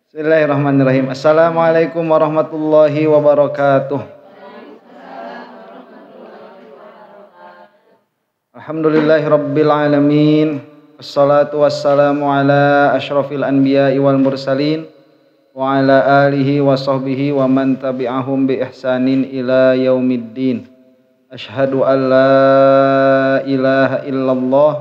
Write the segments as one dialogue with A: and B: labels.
A: Bismillahirrahmanirrahim. Assalamualaikum warahmatullahi wabarakatuh. Alhamdulillahirabbil alamin. Wassalatu wassalamu ala asyrafil anbiya'i wal mursalin wa ala alihi wa sahbihi wa man tabi'ahum bi ihsanin ila yaumiddin. Asyhadu an la ilaha illallah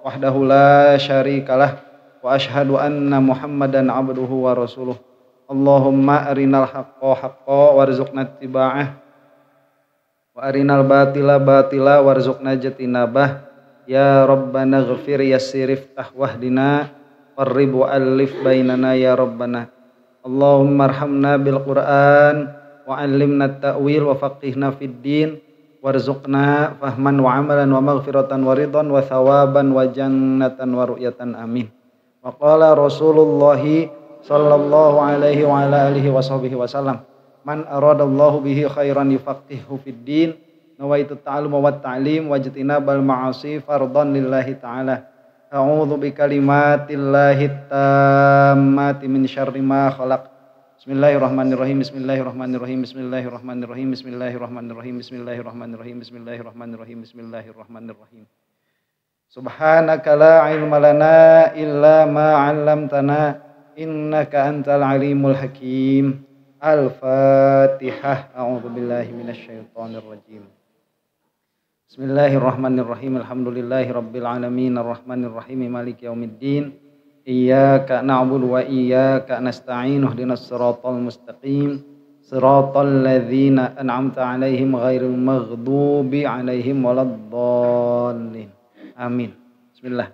A: wahdahu la syarikalah wa asyhadu anna Muhammadan abduhu wa rasuluh. Allahumma arinal haqqa haqqa warzuqna ittiba'ah wa arinal batila batila warzuqna jatinabah. Ya Rabbana ghfir yassir iftah wahdina qarrib wa alif bainana ya Rabbana. Allahumma arhamna bil Qur'an wa 'allimna at-ta'wil wa faqihna fid din warzuqna fahman wa amalan wa maghfiratan wa ridwan wa thawaban wa jannatan wa ru'yatan amin. Wa qala Rasulullah sallallahu alaihi wa ala alihi wa sahbihi wasallam, man aradallahu bihi khairan yufaqihu fid din, nawaitu ta'allum wa ta'lim wa jitinabal ma'asi fardhan lillahi ta'ala. A'udzu bi kalimatillahi tammati min syarri ma khalaq. Bismillahirrahmanirrahim. Bismillahirrahmanirrahim. Bismillahirrahmanirrahim. Bismillahirrahmanirrahim. Bismillahirrahmanirrahim. Bismillahirrahmanirrahim. Bismillahirrahmanirrahim. Subhanaka la ilma lana illa ma 'allamtana innaka antal alimul hakim. Al-Fatihah. A'udzu billahi minasyaitonir rajim. Bismillahirrahmanirrahim. Alhamdulillahi rabbil alamin arrahmanir rahim maliki yaumiddin. Iyyaka na'budu wa iyyaka nasta'in. Ihdinas siratal mustaqim. Siratal ladzina an'amta 'alaihim ghairil maghdubi 'alaihim waladdallin. Amin. Bismillah.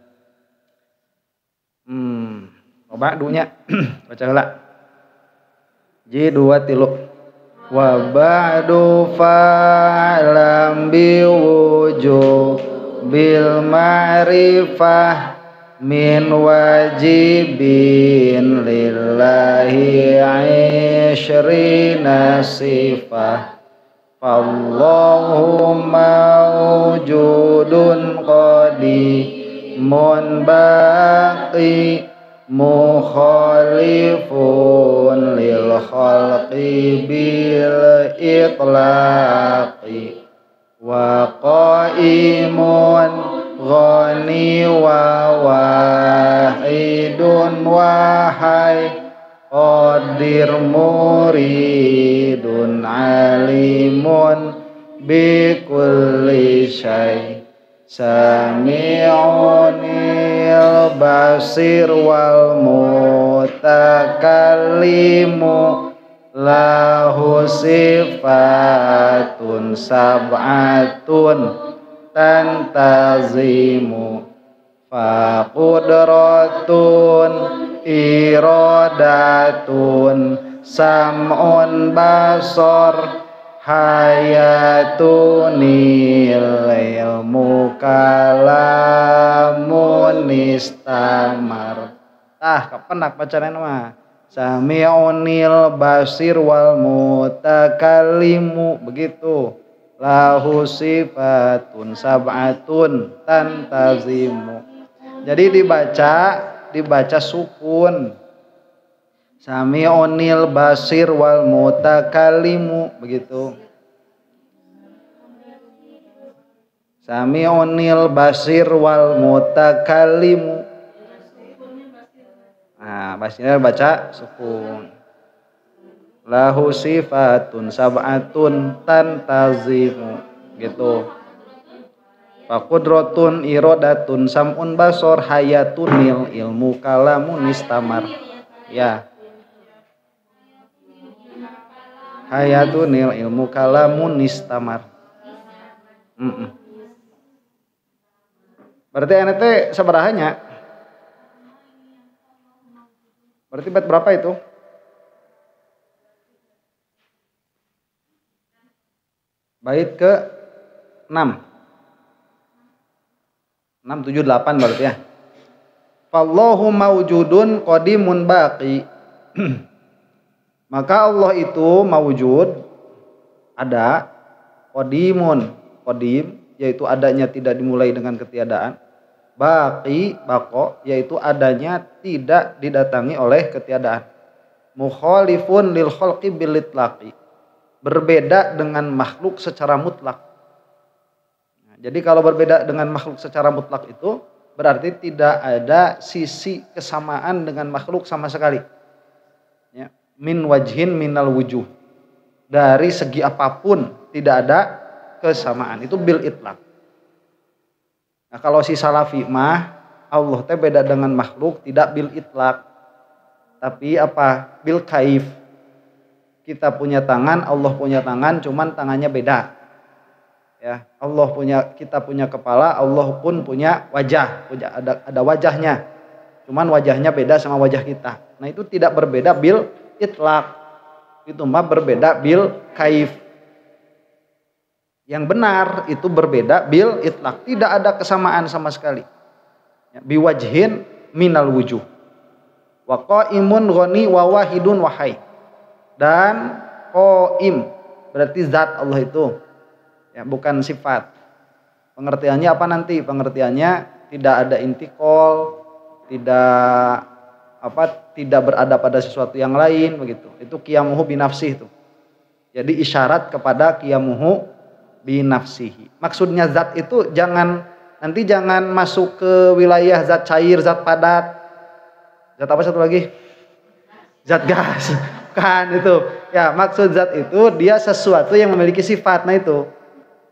A: Coba dunya. Baca heula. Ji 2 3. Wa ba'du fa'lam bi wujubil ma'rifah min wajibin lillahi 'ishrina sifah. Allahu mawjudun qadimun baqi mukhalifun lil khalqi bil itlaqi wa qaimun ghani wa wahidun wahai qadir muridun alimun bi kulli syai sami'unil basir wal mutakallimu lahu sifatun sab'atun tantazimu faqudratun iradatun sam'un basar hayatun ilmu kalamun istamar. Kapan nak bacaan mah sami'unil basir wal mutakallimu begitu. Lahu sifatun sab'atun tantazimu. Jadi dibaca sukun. Sami'unil basir wal mutakallimu begitu. Sami'unil basir wal mutakallimu. Basirnya baca sukun. Lahu sifatun sab'atun tantazimu gitu. Faqudratun iradatun sam'un basor hayatunil ilmu kalamun istamar. Ya. Hayatunil ilmu kalamun istamar. Berarti ane teh sabarahanya? Berarti bait berapa itu? Bait ke 6. 6 7 8 berarti ya. Fallahu mawjudun qadimun baqi. Maka Allah itu mawjud, ada, qadimun, qadim yaitu adanya tidak dimulai dengan ketiadaan, baqi, baqo yaitu adanya tidak didatangi oleh ketiadaan. Mukhalifun lil khalqi bil itlaqi. Berbeda dengan makhluk secara mutlak. Nah, jadi kalau berbeda dengan makhluk secara mutlak itu berarti tidak ada sisi kesamaan dengan makhluk sama sekali. Ya. Min wajhin minal wujuh. Dari segi apapun tidak ada kesamaan. Itu bil itlaq. Nah, kalau si salafi mah Allah teh beda dengan makhluk tidak bil itlaq. Tapi apa? Bil kaif. Kita punya tangan, Allah punya tangan, cuman tangannya beda. Ya, kita punya kepala, Allah pun punya wajah, ada wajahnya. Cuman wajahnya beda sama wajah kita. Nah, itu tidak berbeda bil itlaq. Itu mah berbeda bil kaif. Yang benar itu berbeda bil itlaq. Tidak ada kesamaan sama sekali. Ya, biwajhin minal wujuh. Wa qaimun ghani wa wahidun wahai. Dan qaim berarti zat Allah itu. Ya, bukan sifat. Pengertiannya apa nanti? Pengertiannya tidak ada intikal, tidak berada pada sesuatu yang lain begitu. Itu qiyamuhu binafsih itu. Jadi isyarat kepada qiyamuhu binafsihi. Maksudnya zat itu jangan masuk ke wilayah zat cair, zat padat. Zat apa satu lagi? Zat gas. Kan itu. Ya, maksud zat itu dia sesuatu yang memiliki sifat. Nah itu.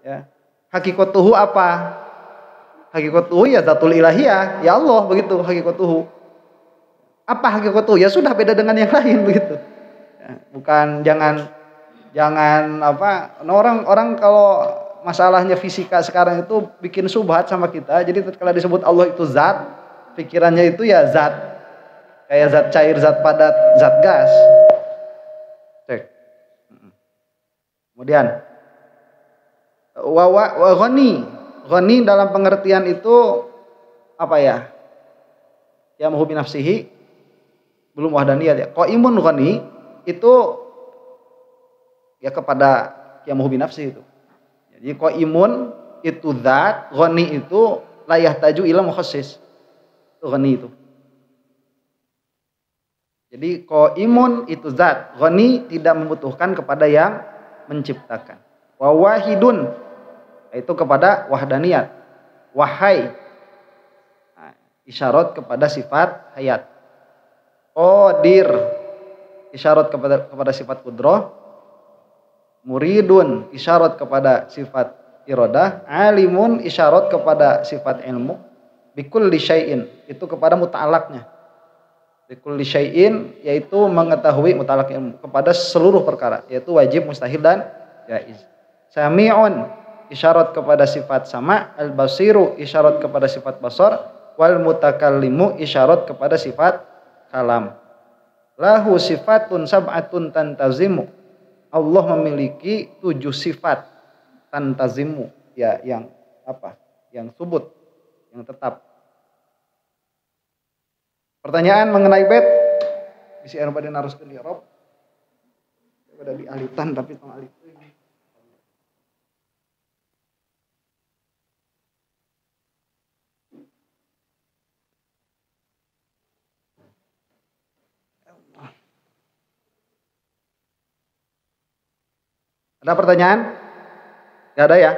A: Ya. Hakikatuhu apa? Hakikatuhu ya zatul ilahiyah. Ya Allah begitu hakikatuhu. Apa hakikatuhu? Ya sudah beda dengan yang lain begitu. Ya, bukan jangan orang kalau masalahnya fisika sekarang itu bikin subhat sama kita. Jadi kalau disebut Allah itu zat, pikirannya itu ya zat. Kayak zat cair, zat padat, zat gas. Cek. Kemudian wa ghani dalam pengertian itu apa ya? Ya muhu binafsihi belum wahdaniyah ya. Qaimun ghani itu ya kepada ya muhu binafsihi itu. Jadi qaimun itu zat, ghani itu la yahtaju ila mukhassis. Itu ghani itu. Jadi qaimun itu zat, ghani tidak membutuhkan kepada yang menciptakan. Wa wahidun itu kepada wahdaniyat. Wahai isyarat kepada sifat hayat. Qadir isyarat kepada sifat qudrah. Muridun isyarat kepada sifat iradah. Alimun isyarat kepada sifat ilmu. Bikulli syai'in itu kepada muta'alaknya. Bikulli syai'in yaitu mengetahui mutalak ilmu kepada seluruh perkara yaitu wajib, mustahil dan jaiz. Sami'un isyarat kepada sifat sama, al-basiru isyarat kepada sifat basar, wal mutakallimu isyarat kepada sifat kalam. Lahu sifatun sab'atun tantazimu. Allah memiliki 7 sifat tantazimu ya yang apa? Yang subut, yang tetap. Pertanyaan mengenai bait bisi anu bade naruskeun di Arab. Ada di alitan tapi tong alit. Ada pertanyaan? Enggak ada ya?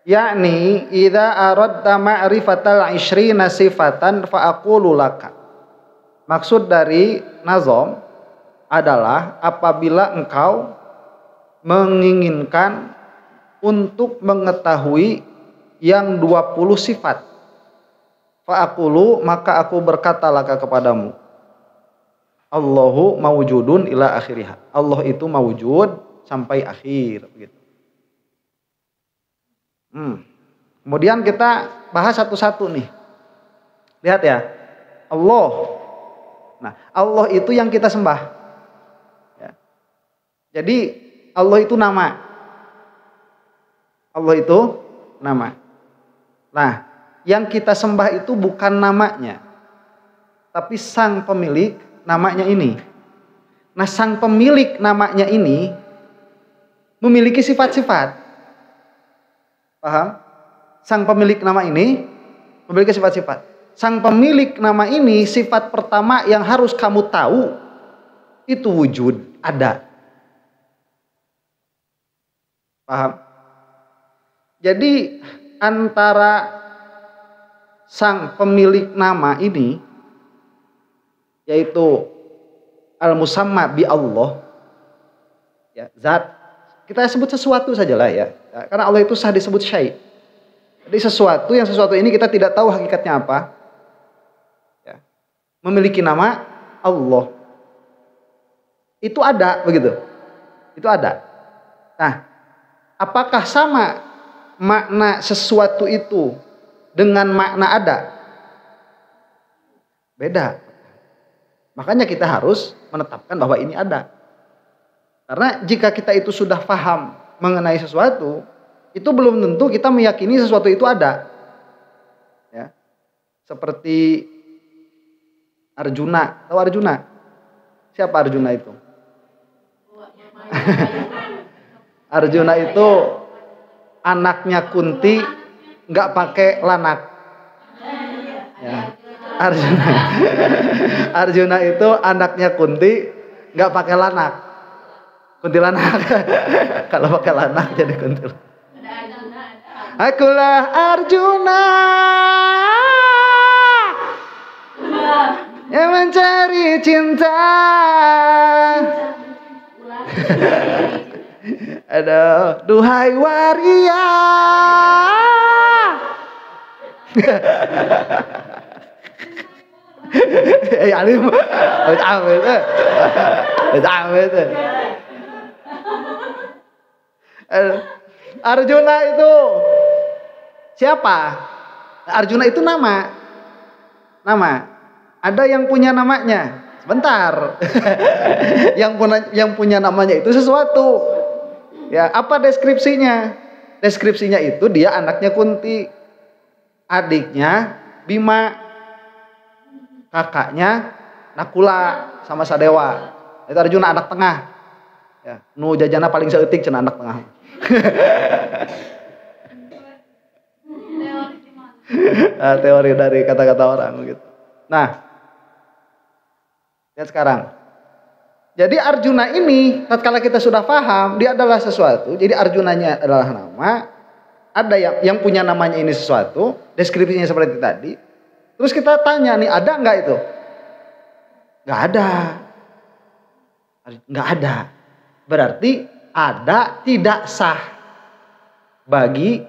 A: Yakni idza aradta ma'rifatal 20 sifatan fa aqulu laka. Maksud dari nazom adalah apabila engkau menginginkan untuk mengetahui yang 20 sifat. Fa aqulu maka aku berkata laka kepadamu. Allahu mawjudun ila akhirih. Allah itu mawjud sampai akhir begitu. Kemudian kita bahas satu-satu nih. Lihat ya. Allah. Nah, Allah itu yang kita sembah. Ya. Jadi Allah itu nama. Allah itu nama. Nah, yang kita sembah itu bukan namanya. Tapi sang pemilik namanya ini. Nah, sang pemilik namanya ini memiliki sifat-sifat. Paham? Sang pemilik nama ini memiliki sifat-sifat. Sang pemilik nama ini sifat pertama yang harus kamu tahu itu wujud, ada. Paham? Jadi antara sang pemilik nama ini, yaitu al-musamma bi Allah, ya, zat, kita sebut sesuatu sajalah ya, karena Allah itu sah disebut syai'. Jadi sesuatu ini kita tidak tahu hakikatnya apa, ya, memiliki nama Allah, itu ada begitu, itu ada. Nah, apakah sama makna sesuatu itu dengan makna ada? Beda. Makanya kita harus menetapkan bahwa ini ada. Karena jika kita itu sudah paham mengenai sesuatu, itu belum tentu kita meyakini sesuatu itu ada. Ya. Seperti Arjuna. Tahu Arjuna? Siapa Arjuna itu? Arjuna itu anaknya Kunti, nggak pakai lanak. Ya. Arjuna itu anaknya Kunti, nggak pakai lanak. Kuntilanak. Kalau pakai lanak jadi kuntilanak. Akulah Arjuna yang mencari cinta. Aduh, duhai waria. Alim, Arjuna itu siapa? Arjuna itu nama. Ada yang punya namanya. Sebentar. Yang punya namanya itu sesuatu. Ya, apa deskripsinya? Deskripsinya itu dia anaknya Kunti, adiknya Bima, kakaknya Nakula sama Sadewa. Itu Arjuna anak tengah. Ya, nu jajana paling seeutik cenah anak tengah. Teori dari kata-kata orang gitu. Nah, lihat sekarang. Jadi Arjuna ini, tatkala kita sudah paham, dia adalah sesuatu. Jadi Arjunanya adalah nama. Ada yang punya namanya ini sesuatu, deskripsinya seperti tadi. Terus kita tanya nih, ada nggak itu? Nggak ada. Nggak ada. Berarti ada tidak sah bagi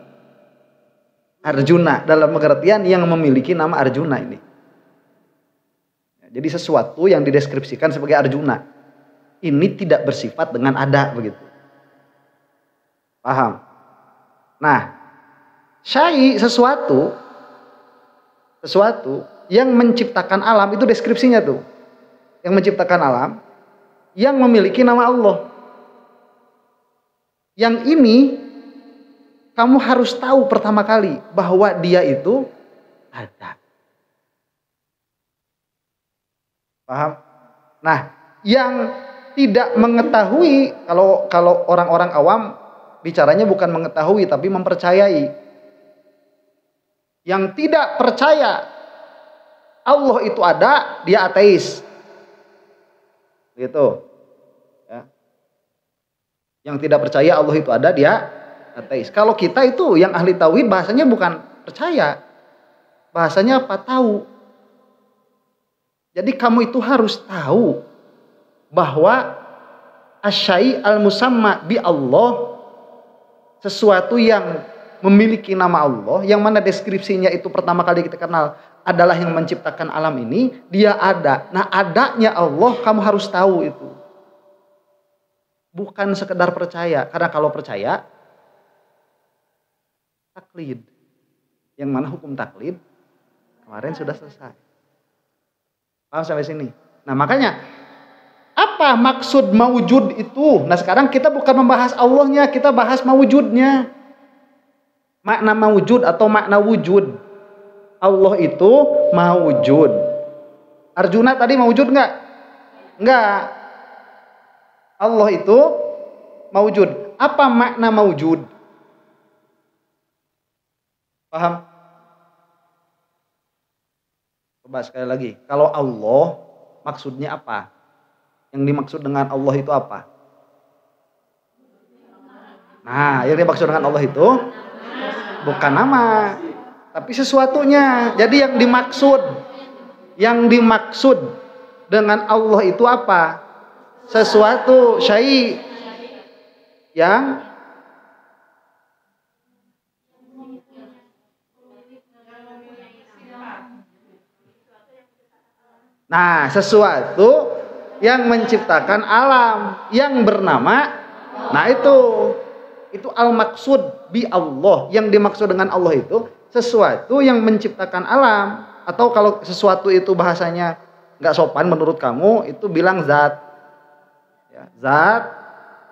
A: Arjuna dalam pengertian yang memiliki nama Arjuna ini. Jadi sesuatu yang dideskripsikan sebagai Arjuna ini tidak bersifat dengan ada begitu. Paham? Nah, syai' sesuatu yang menciptakan alam itu deskripsinya tuh. Yang menciptakan alam yang memiliki nama Allah. Yang ini kamu harus tahu pertama kali bahwa dia itu ada. Paham? Nah, yang tidak mengetahui, kalau orang-orang awam bicaranya bukan mengetahui tapi mempercayai. Yang tidak percaya Allah itu ada, dia ateis. Gitu. Ya. Yang tidak percaya Allah itu ada, dia ateis. Kalau kita itu yang ahli tauhid bahasanya bukan percaya. Bahasanya apa? Tahu. Jadi kamu itu harus tahu bahwa asyai al-musamma bi Allah, sesuatu yang memiliki nama Allah, yang mana deskripsinya itu pertama kali kita kenal adalah yang menciptakan alam ini, dia ada. Nah, adanya Allah kamu harus tahu itu. Bukan sekedar percaya, karena kalau percaya taklid. Yang mana hukum taklid kemarin sudah selesai. Paham sampai sini? Nah, makanya apa maksud mawujud itu? Nah, sekarang kita bukan membahas Allahnya, kita bahas mawujudnya. Makna mawujud atau makna wujud. Allah itu mawujud. Arjuna tadi mawujud enggak? Enggak. Allah itu mawujud. Apa makna mawujud? Paham? Coba sekali lagi. Kalau Allah maksudnya apa? Yang dimaksud dengan Allah itu apa? Nah, yang dimaksud dengan Allah itu bukan nama, tapi sesuatunya. Jadi yang dimaksud dengan Allah itu apa? Sesuatu, syai' yang sesuatu yang menciptakan alam, yang bernama, nah itu al-maksud bi Allah. Yang dimaksud dengan Allah itu sesuatu yang menciptakan alam. Atau kalau sesuatu itu bahasanya nggak sopan menurut kamu, itu bilang zat. Ya, zat,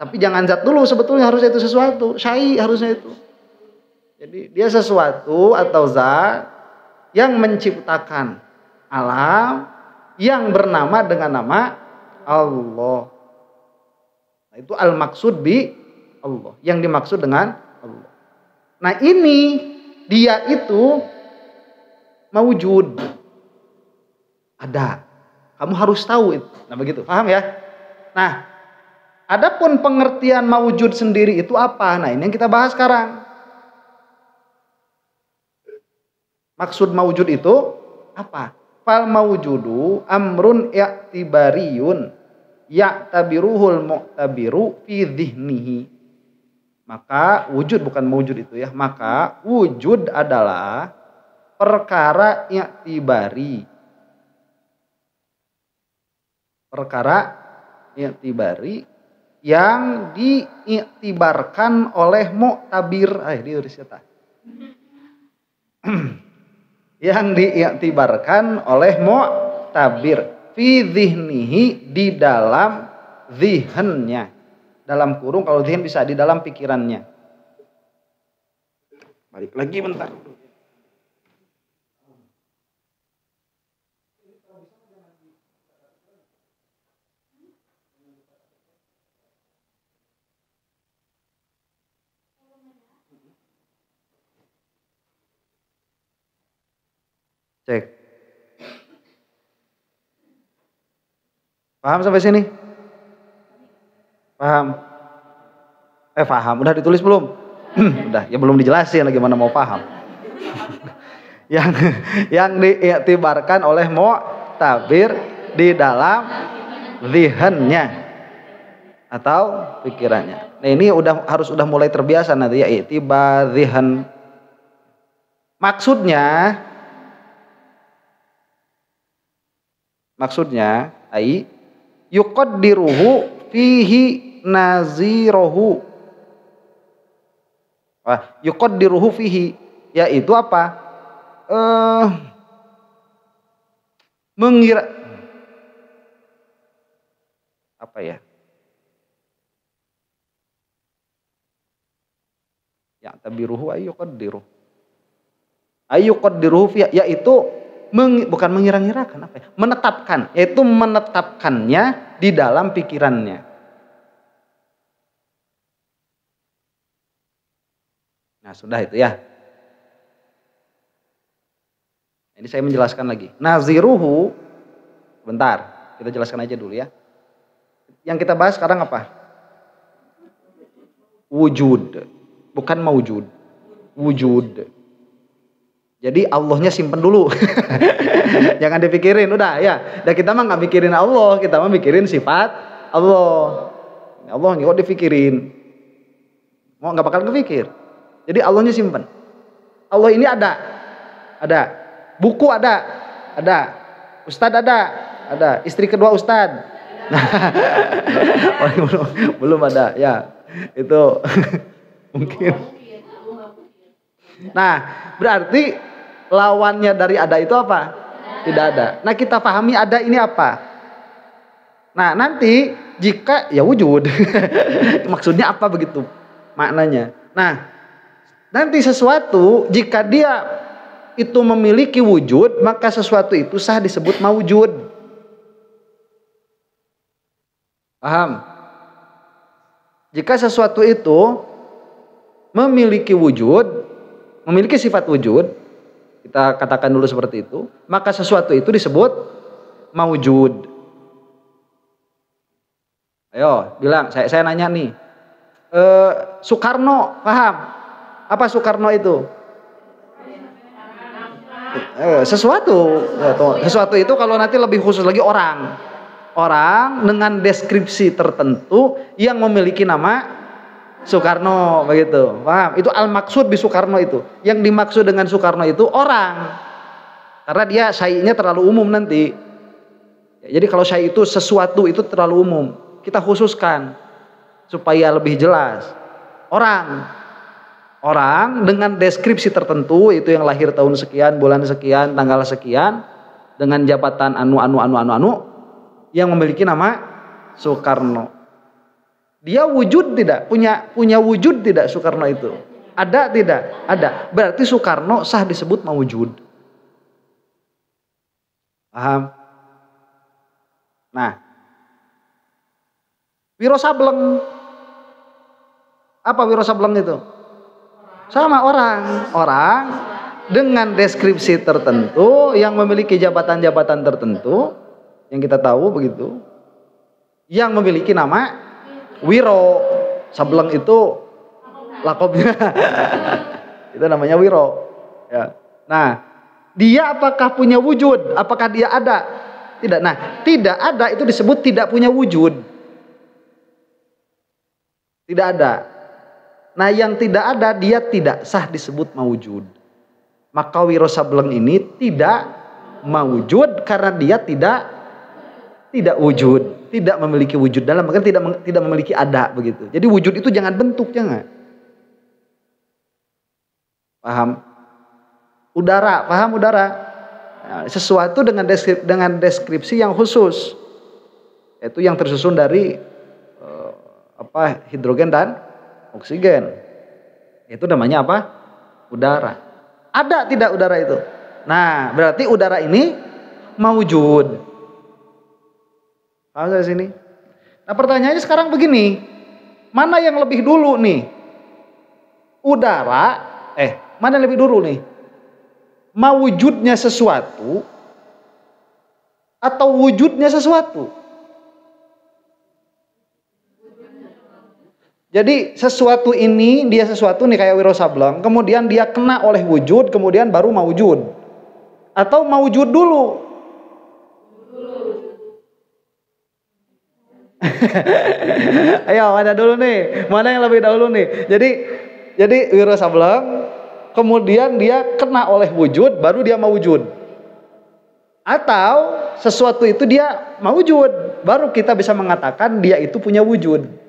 A: tapi jangan zat dulu, sebetulnya harusnya itu sesuatu, syai' harusnya itu. Jadi dia sesuatu atau zat yang menciptakan alam, yang bernama dengan nama Allah. Nah, itu al-maksud bi Allah, yang dimaksud dengan Allah. Nah, ini dia itu maujud. Ada. Kamu harus tahu itu. Nah, begitu. Paham ya? Nah, adapun pengertian maujud sendiri itu apa? Nah, ini yang kita bahas sekarang. Maksud maujud itu apa? Fal maujudu amrun i'tibariyun ya'tabiruhul mu'tabiru fi dhihnihi. Maka wujud, bukan maujud itu ya. Maka wujud adalah perkara i'tibari. Perkara i'tibari yang diiktibarkan oleh mu'tabir. Yang diiktibarkan oleh mu'tabir fi dhihnihi, di dalam zihnnya. Dalam kurung, kalau zihn bisa di dalam pikirannya. Balik lagi bentar. Cek. Paham sampai sini? Paham? Paham. Udah ditulis belum? Udah, ya belum dijelasin lagi, mana mau paham. yang diiktibarkan oleh mu'tabir di dalam zihnnya atau pikirannya. Nah, ini harus mulai terbiasa nanti ya, iktibar zihn. Maksudnya ai yuqaddiruhu fihi nazirohu. Yuqaddiruhu fihi, yaitu apa? Mengira apa ya? Ya tabiruhu ay yuqaddiruhu. Ay yuqaddiruhu fihi, yaitu bukan mengira-ngirakan, apa ya? Menetapkan, yaitu menetapkannya di dalam pikirannya. Nah, sudah itu ya. Ini saya menjelaskan lagi. Naziruhu, bentar, kita jelaskan aja dulu ya. Yang kita bahas sekarang apa? Wujud, bukan maujud. Wujud. Jadi Allahnya simpen dulu. Jangan dipikirin, udah ya. Dan kita mah nggak mikirin Allah, kita mah mikirin sifat Allah. Allah nggak dipikirin. Mau nggak bakal kepikir. Jadi Allahnya simpen. Allah ini ada. Buku ada. Ustadz ada. Istri kedua Ustadz. Belum ada, ya. Itu mungkin. Nah, berarti lawannya dari ada itu apa? Tidak ada. Nah, kita pahami ada ini apa? Nah, nanti jika ya wujud. Maksudnya apa begitu maknanya? Nah, nanti sesuatu jika dia itu memiliki wujud, maka sesuatu itu sah disebut maujud. Paham? Jika sesuatu itu memiliki wujud, memiliki sifat wujud, kita katakan dulu seperti itu, maka sesuatu itu disebut maujud. Ayo, bilang. Saya nanya nih. Soekarno, paham? Apa Soekarno itu? Sesuatu. Sesuatu itu kalau nanti lebih khusus lagi orang. Orang dengan deskripsi tertentu yang memiliki nama Soekarno, begitu. Paham? Itu al-maksud bi Soekarno itu. Yang dimaksud dengan Soekarno itu orang. Karena dia syai'nya terlalu umum nanti. Jadi kalau syai' itu sesuatu itu terlalu umum. Kita khususkan supaya lebih jelas. Orang dengan deskripsi tertentu, itu yang lahir tahun sekian, bulan sekian, tanggal sekian, dengan jabatan anu yang memiliki nama Soekarno. Dia wujud tidak? Punya wujud tidak Soekarno itu? Ada tidak? Ada. Berarti Soekarno sah disebut mawujud. Paham? Nah, Wiro Sableng. Apa Wiro Sableng itu? Sama orang dengan deskripsi tertentu yang memiliki jabatan-jabatan tertentu yang kita tahu begitu, yang memiliki nama Wiro. Sableng itu lakopnya. Itu namanya Wiro. Ya. Nah, dia apakah punya wujud? Apakah dia ada? Tidak. Nah, tidak ada itu disebut tidak punya wujud. Tidak ada. Nah, yang tidak ada dia tidak sah disebut mawujud. Maka Wiro Sableng ini tidak mawujud karena dia tidak wujud, tidak memiliki wujud, dalam artian tidak memiliki ada begitu. Jadi wujud itu jangan bentuk, jangan. Paham? Udara, paham udara? Nah, sesuatu dengan deskripsi yang khusus, yaitu yang tersusun dari hidrogen dan oksigen. Itu namanya apa? Udara. Ada tidak udara itu? Nah, berarti udara ini mawujud. Paham dari sini? Nah, pertanyaannya sekarang begini. Mana yang lebih dulu nih? Mana yang lebih dulu nih? Mawujudnya sesuatu atau wujudnya sesuatu? Jadi sesuatu ini, dia sesuatu nih kayak Wiro Sableng, kemudian dia kena oleh wujud, kemudian baru mawujud. Atau mawujud dulu? Ayo, mana dulu nih? Mana yang lebih dahulu nih? Jadi Wiro Sableng, kemudian dia kena oleh wujud, baru dia mawujud. Atau sesuatu itu dia mawujud, baru kita bisa mengatakan dia itu punya wujud.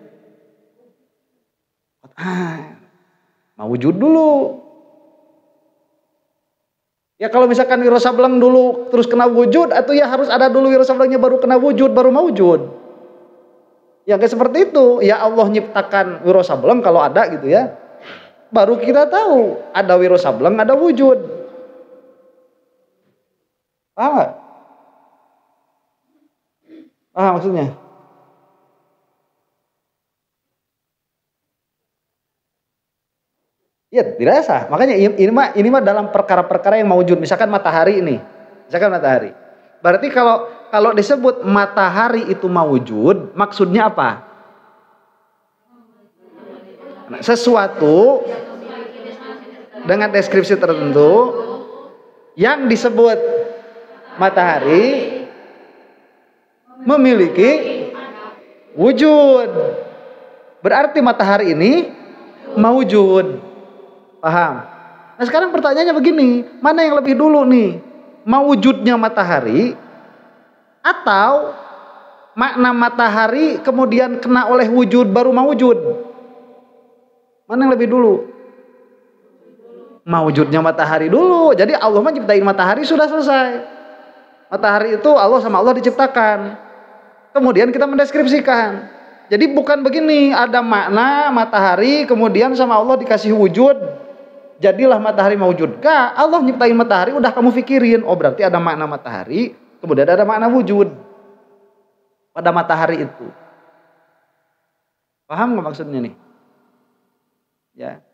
A: Mawujud dulu. Ya kalau misalkan Wiro Sableng dulu terus kena wujud, atau ya harus ada dulu Wiro Sablengnya baru kena wujud, baru mawujud. Ya kayak seperti itu. Ya Allah nyiptakan Wiro Sableng kalau ada gitu ya. Baru kita tahu ada Wiro Sableng, ada wujud. Paham gak? Paham maksudnya? Ya tidak sah. Makanya ini mah dalam perkara-perkara yang mawujud. Misalkan matahari ini. Berarti kalau disebut matahari itu mawujud, maksudnya apa? Sesuatu dengan deskripsi tertentu yang disebut matahari memiliki wujud. Berarti matahari ini mawujud. Paham? Nah sekarang pertanyaannya begini, mana yang lebih dulu nih? Mawujudnya matahari atau makna matahari kemudian kena oleh wujud baru mawujud? Mana yang lebih dulu? Mawujudnya matahari dulu. Jadi Allah menciptain matahari sudah selesai. Matahari itu Allah sama Allah diciptakan. Kemudian kita mendeskripsikan. Jadi bukan begini, ada makna matahari kemudian sama Allah dikasih wujud. Jadilah matahari mawujud. Enggak, Allah nyiptain matahari udah kamu pikirin. Oh berarti ada makna matahari, kemudian ada makna wujud pada matahari itu. Paham nggak maksudnya nih? Ya.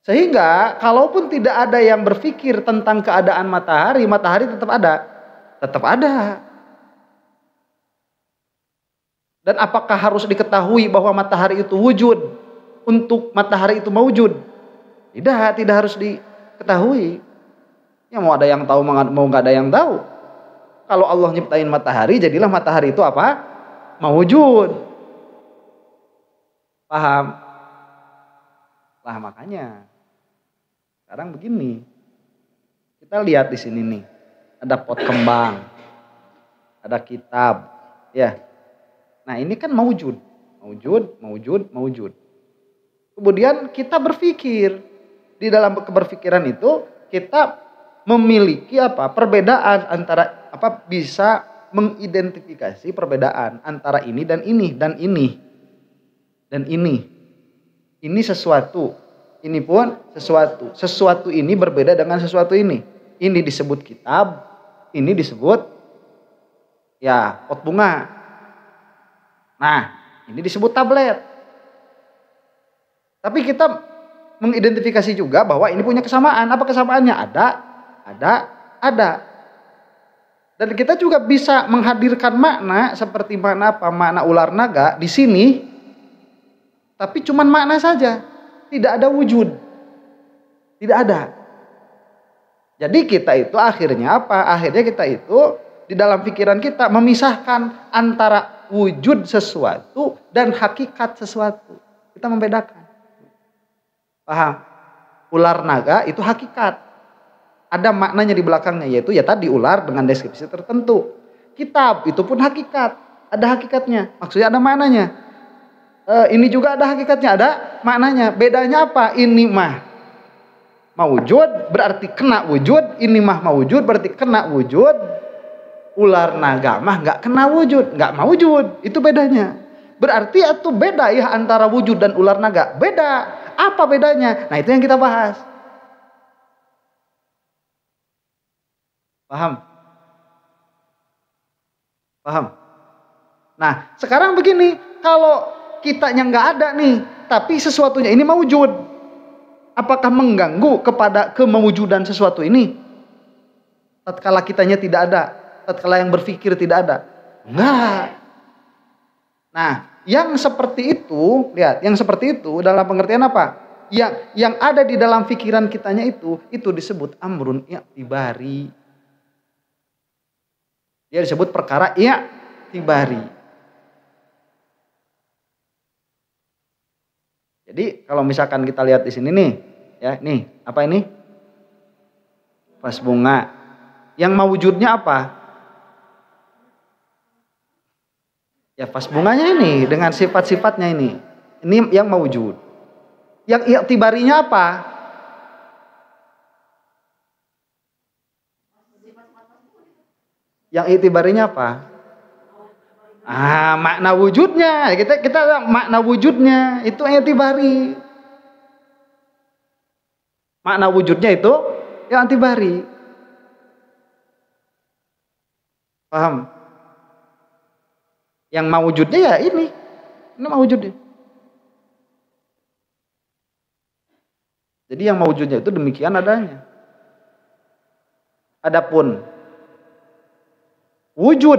A: Sehingga kalaupun tidak ada yang berpikir tentang keadaan matahari, matahari tetap ada. Tetap ada. Dan apakah harus diketahui bahwa matahari itu wujud untuk matahari itu mewujud? Tidak harus diketahui. Ya mau ada yang tahu mau nggak ada yang tahu. Kalau Allah nyiptain matahari, jadilah matahari itu apa? Mewujud. Paham? Lah makanya sekarang begini. Kita lihat di sini nih. Ada pot kembang. Ada kitab, ya. Nah, ini kan mewujud. Kemudian kita berpikir, di dalam keberpikiran itu kita memiliki perbedaan antara bisa mengidentifikasi perbedaan antara ini dan ini dan ini dan ini. Ini sesuatu, ini pun sesuatu. Sesuatu ini berbeda dengan sesuatu ini. Ini disebut kitab, ini disebut pot bunga. Nah, ini disebut tablet. Tapi kita mengidentifikasi juga bahwa ini punya kesamaan. Apa kesamaannya? Ada. Dan kita juga bisa menghadirkan makna seperti makna ular naga di sini. Tapi cuman makna saja. Tidak ada wujud. Tidak ada. Jadi kita itu akhirnya apa? Akhirnya kita itu di dalam pikiran kita memisahkan antara wujud sesuatu dan hakikat sesuatu. Kita membedakan. Paham? Ular naga itu hakikat. Ada maknanya di belakangnya, yaitu tadi ular dengan deskripsi tertentu. Kitab itu pun hakikat. Ada hakikatnya. Maksudnya ada maknanya. Ini juga ada hakikatnya, ada maknanya. Bedanya apa? Ini mah mawujud berarti kena wujud. Ini mah mawujud berarti kena wujud. Ular naga mah nggak kena wujud, nggak mawujud. Itu bedanya. Berarti itu beda ya antara wujud dan ular naga. Beda. Apa bedanya? Nah itu yang kita bahas. Paham? Nah sekarang begini, kalau kitanya nggak ada nih, tapi sesuatunya ini mawujud, apakah mengganggu kepada kemewujudan sesuatu ini? Tatkala kitanya tidak ada, tatkala yang berpikir tidak ada, enggak. Nah, yang seperti itu, lihat, yang seperti itu dalam pengertian apa? Yang ada di dalam pikiran kitanya itu disebut amrun i'tibari. Dia disebut perkara i'tibari. Jadi kalau misalkan kita lihat di sini nih, ya, nih, apa ini? Vas bunga. Yang mawujudnya apa? Ya vas bunganya ini dengan sifat-sifatnya ini. Ini yang mawujud. Yang i'tibarinya apa? Yang i'tibarinya apa? Makna wujudnya. Kita makna wujudnya itu i'tibari. Makna wujudnya itu yang i'tibari. Paham? Yang mawujudnya ya ini mawujudnya. Jadi yang mawujudnya itu demikian adanya. Adapun wujud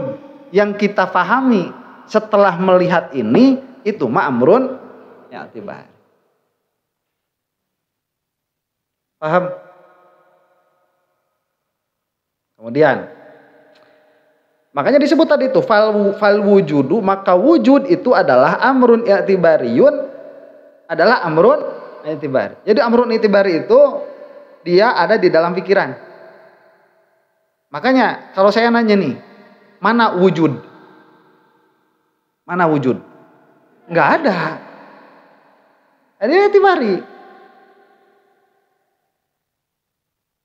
A: yang kita pahami setelah melihat ini itu ma'amrun i'tibari. Paham? Kemudian makanya disebut tadi itu fal wujudu, maka wujud itu adalah amrun i'tibariyun, adalah amrun i'tibari. Jadi amrun i'tibari itu dia ada di dalam pikiran. Makanya kalau saya nanya nih, mana wujud? Mana wujud? Enggak ada. Ini i'tibari.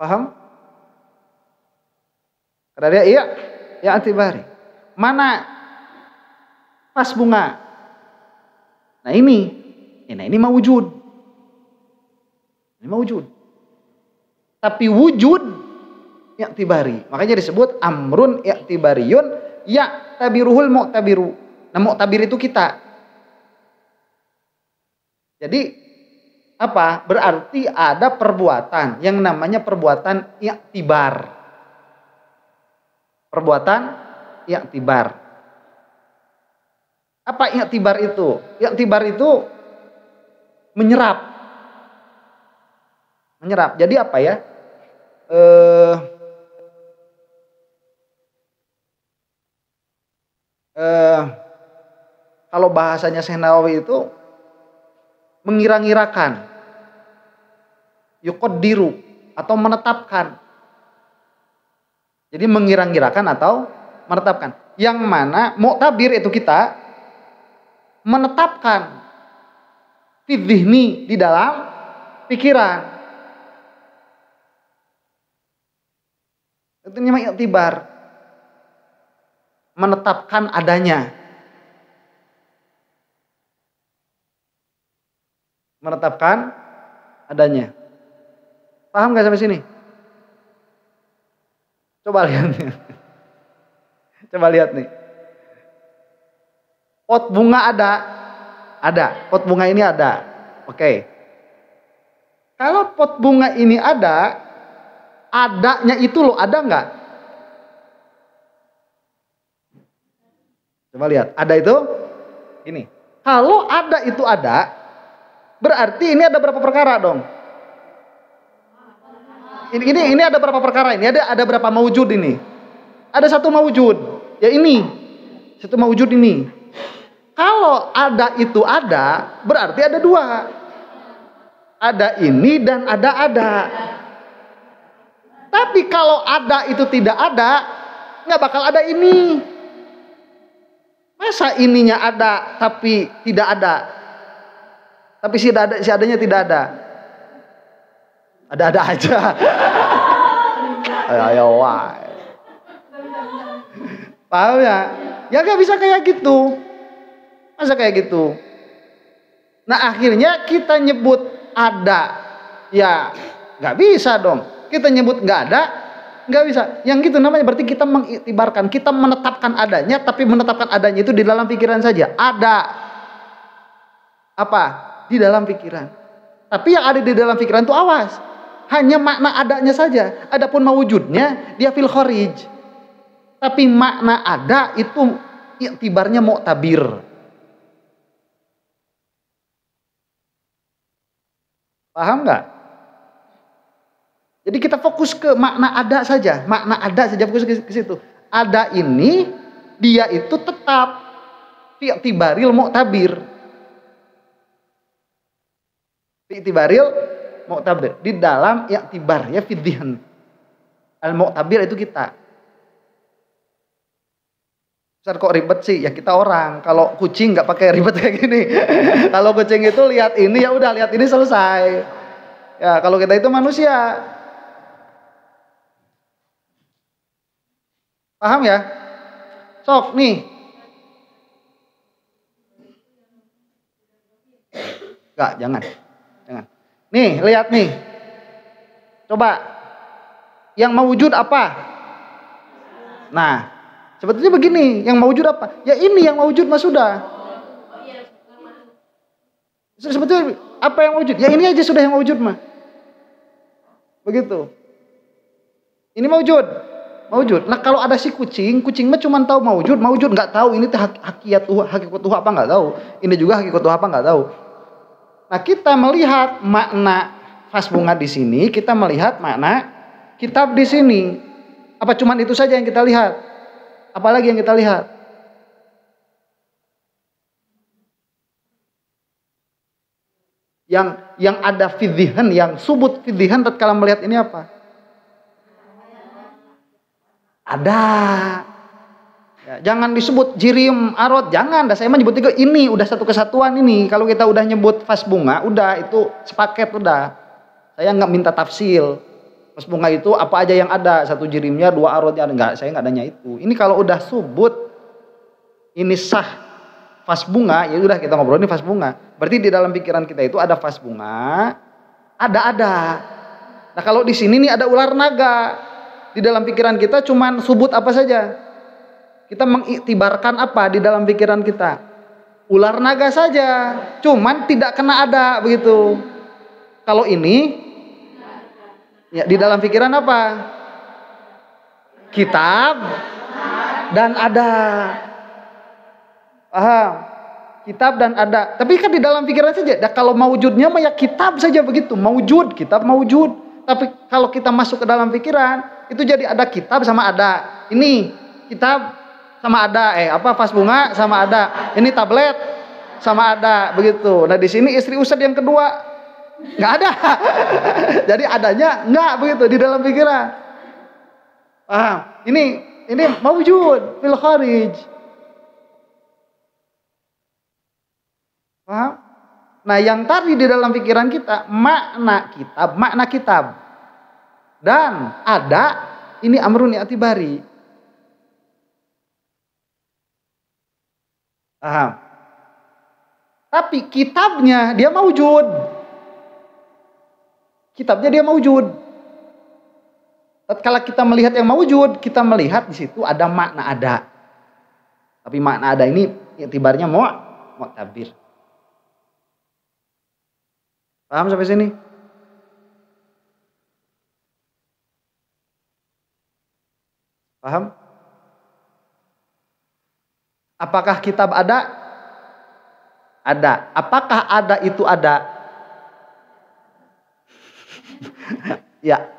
A: Paham? Karena dia i'tibari. Mana vas bunga? Nah ini mawujud. Ini mawujud. Tapi wujud i'tibari. Makanya disebut amrun i'tibariyun ya'tabiruhul mu'tabiru. Nah mu'tabir itu kita. Jadi apa? Berarti ada perbuatan yang namanya perbuatan i'tibar. Perbuatan i'tibar. Apa i'tibar itu? I'tibar itu menyerap. Menyerap. Jadi apa ya? Kalau bahasanya Syekh Nawawi itu mengira-ngirakan, yuqaddiru atau menetapkan. Jadi mengira-ngirakan atau menetapkan. Yang mana mu'tabir itu kita menetapkan fi dzihni di dalam pikiran. Itu namanya i'tibar. Menetapkan adanya. Menetapkan adanya. Paham gak sampai sini? Coba lihat nih. Coba lihat nih. Pot bunga ada. Ada. Pot bunga ini ada. Oke. Kalau pot bunga ini ada, adanya itu loh, ada nggak? Coba lihat. Ada itu? Ini. Kalau ada itu ada, berarti ini ada berapa perkara dong? Ini ada berapa perkara ini? Ada berapa maujud ini? Ada satu maujud. Ya ini. Satu maujud ini. Kalau ada itu ada, berarti ada dua. Ada ini dan ada. Tapi kalau ada itu tidak ada, nggak bakal ada ini. Masa ininya ada tapi tidak ada? Tapi si adanya tidak ada. Ada aja. Ayo wah. Paham ya? Ya nggak bisa kayak gitu. Masa kayak gitu? Nah akhirnya kita nyebut ada, ya nggak bisa dong. Kita nyebut nggak ada, nggak bisa. Yang gitu namanya berarti kita mengiktibarkan, kita menetapkan adanya, tapi menetapkan adanya itu di dalam pikiran saja. Ada apa? Di dalam pikiran. Tapi yang ada di dalam pikiran itu awas, hanya makna adanya saja. Adapun mawujudnya dia fil kharij. Tapi makna ada itu iktibarnya mu'tabir. Paham nggak? Jadi kita fokus ke makna ada saja, fokus ke situ. Ada ini dia itu tetap i'tibaril mu'tabir. I'tibaril mu'tabir di dalam i'tibar ya fidhihan. Al mu'tabir itu kita. Besar kok ribet sih? Ya kita orang. Kalau kucing nggak pakai ribet kayak gini. Kalau kucing itu lihat ini ya udah lihat ini selesai. Ya kalau kita itu manusia. Paham ya? Sok nih. Enggak, jangan. Nih, lihat nih. Coba. Yang mewujud apa? Nah, sebetulnya begini, yang mewujud apa? Ya ini yang mewujud mah sudah. Sebetulnya apa yang mewujud? Ya ini aja sudah yang mewujud mah. Begitu. Ini mewujud. Nah kalau ada si kucing mah cuma tahu mewujud, nggak tahu ini hakikat apa nggak tahu. Ini juga hakikat apa nggak tahu. Nah kita melihat makna vas bunga di sini, kita melihat makna kitab di sini. Apa cuman itu saja yang kita lihat? Apalagi yang kita lihat? Yang ada fidhihan, yang subut fidhihan tatkala melihat ini apa? Ada. Ya, jangan disebut jirim arot, jangan. Saya menyebut juga ini udah satu kesatuan ini. Kalau kita udah nyebut vas bunga, udah itu sepaket udah. Saya nggak minta tafsil. Vas bunga itu apa aja yang ada, satu jirimnya, dua arotnya enggak. Saya nggak nanya itu. Ini kalau udah subut, ini sah vas bunga, ya udah kita ngobrol ini vas bunga. Berarti di dalam pikiran kita itu ada vas bunga, ada. Nah kalau di sini nih ada ular naga. Di dalam pikiran kita cuman subut apa saja? Kita mengiktibarkan apa di dalam pikiran kita? Ular naga saja, cuman tidak kena ada begitu. Kalau ini ya di dalam pikiran apa? Kitab dan ada. Paham? Kitab dan ada. Tapi kan di dalam pikiran saja. Nah, kalau maujudnya mah ya kitab saja begitu. Maujud, kitab maujud. Tapi kalau kita masuk ke dalam pikiran, itu jadi ada kitab sama ada. Ini kitab sama ada. Vas bunga sama ada. Ini tablet sama ada begitu. Nah di sini istri Ustadz yang kedua nggak ada. Jadi adanya nggak begitu di dalam pikiran. Paham? Ini maujud fil kharij. Paham? Nah yang tadi di dalam pikiran kita makna kitab dan ada ini amrun i'tibari. Paham? Tapi kitabnya dia maujud. Kitabnya dia maujud. Tatkala kita melihat yang maujud, kita melihat di situ ada makna ada. Tapi makna ada ini i'tibarnya mu'tabir. Paham sampai sini? Paham? Apakah kitab ada? Ada. Apakah ada itu ada? Ya.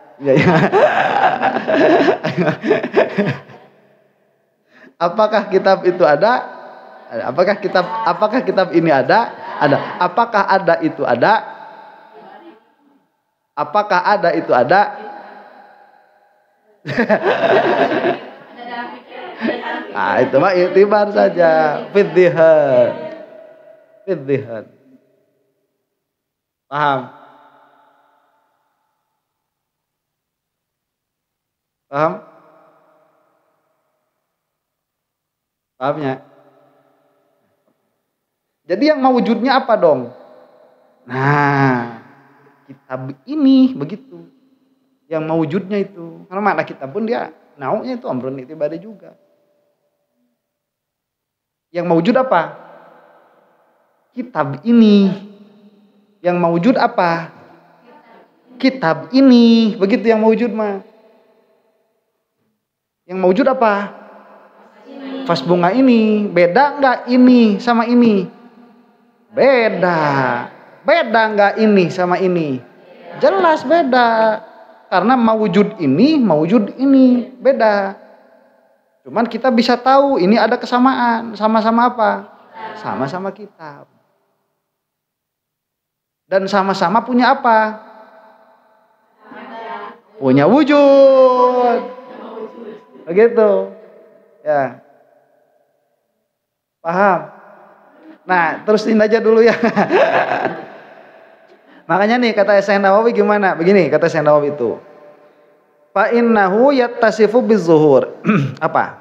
A: Apakah kitab itu ada? Apakah kitab ini ada? Ada. Apakah ada itu ada? Apakah ada itu ada? Nah, itu mah i'tibar saja. Fiddihan. Paham? Paham? Pahamnya? Jadi yang mewujudnya apa dong? Nah, kitab ini begitu. Yang mewujudnya itu. Karena makna kitab pun dia naunya itu amrun i'tibari juga. Yang mewujud apa? Kitab ini. Yang mewujud apa? Kitab ini. Begitu yang mewujud mah. Yang mewujud apa? Vas bunga ini. Beda enggak ini sama ini? Beda. Beda enggak ini sama ini? Jelas beda. Karena mewujud ini beda. Cuman kita bisa tahu ini ada kesamaan. Sama-sama apa? Sama-sama kitab. Dan sama-sama punya apa? Punya wujud. Begitu. Ya. Paham? Nah, terusin aja dulu ya. Makanya nih kata Syekh Nawawi gimana? Begini kata Syekh Nawawi itu. Fa innahu yattasifu bizuhur. Apa?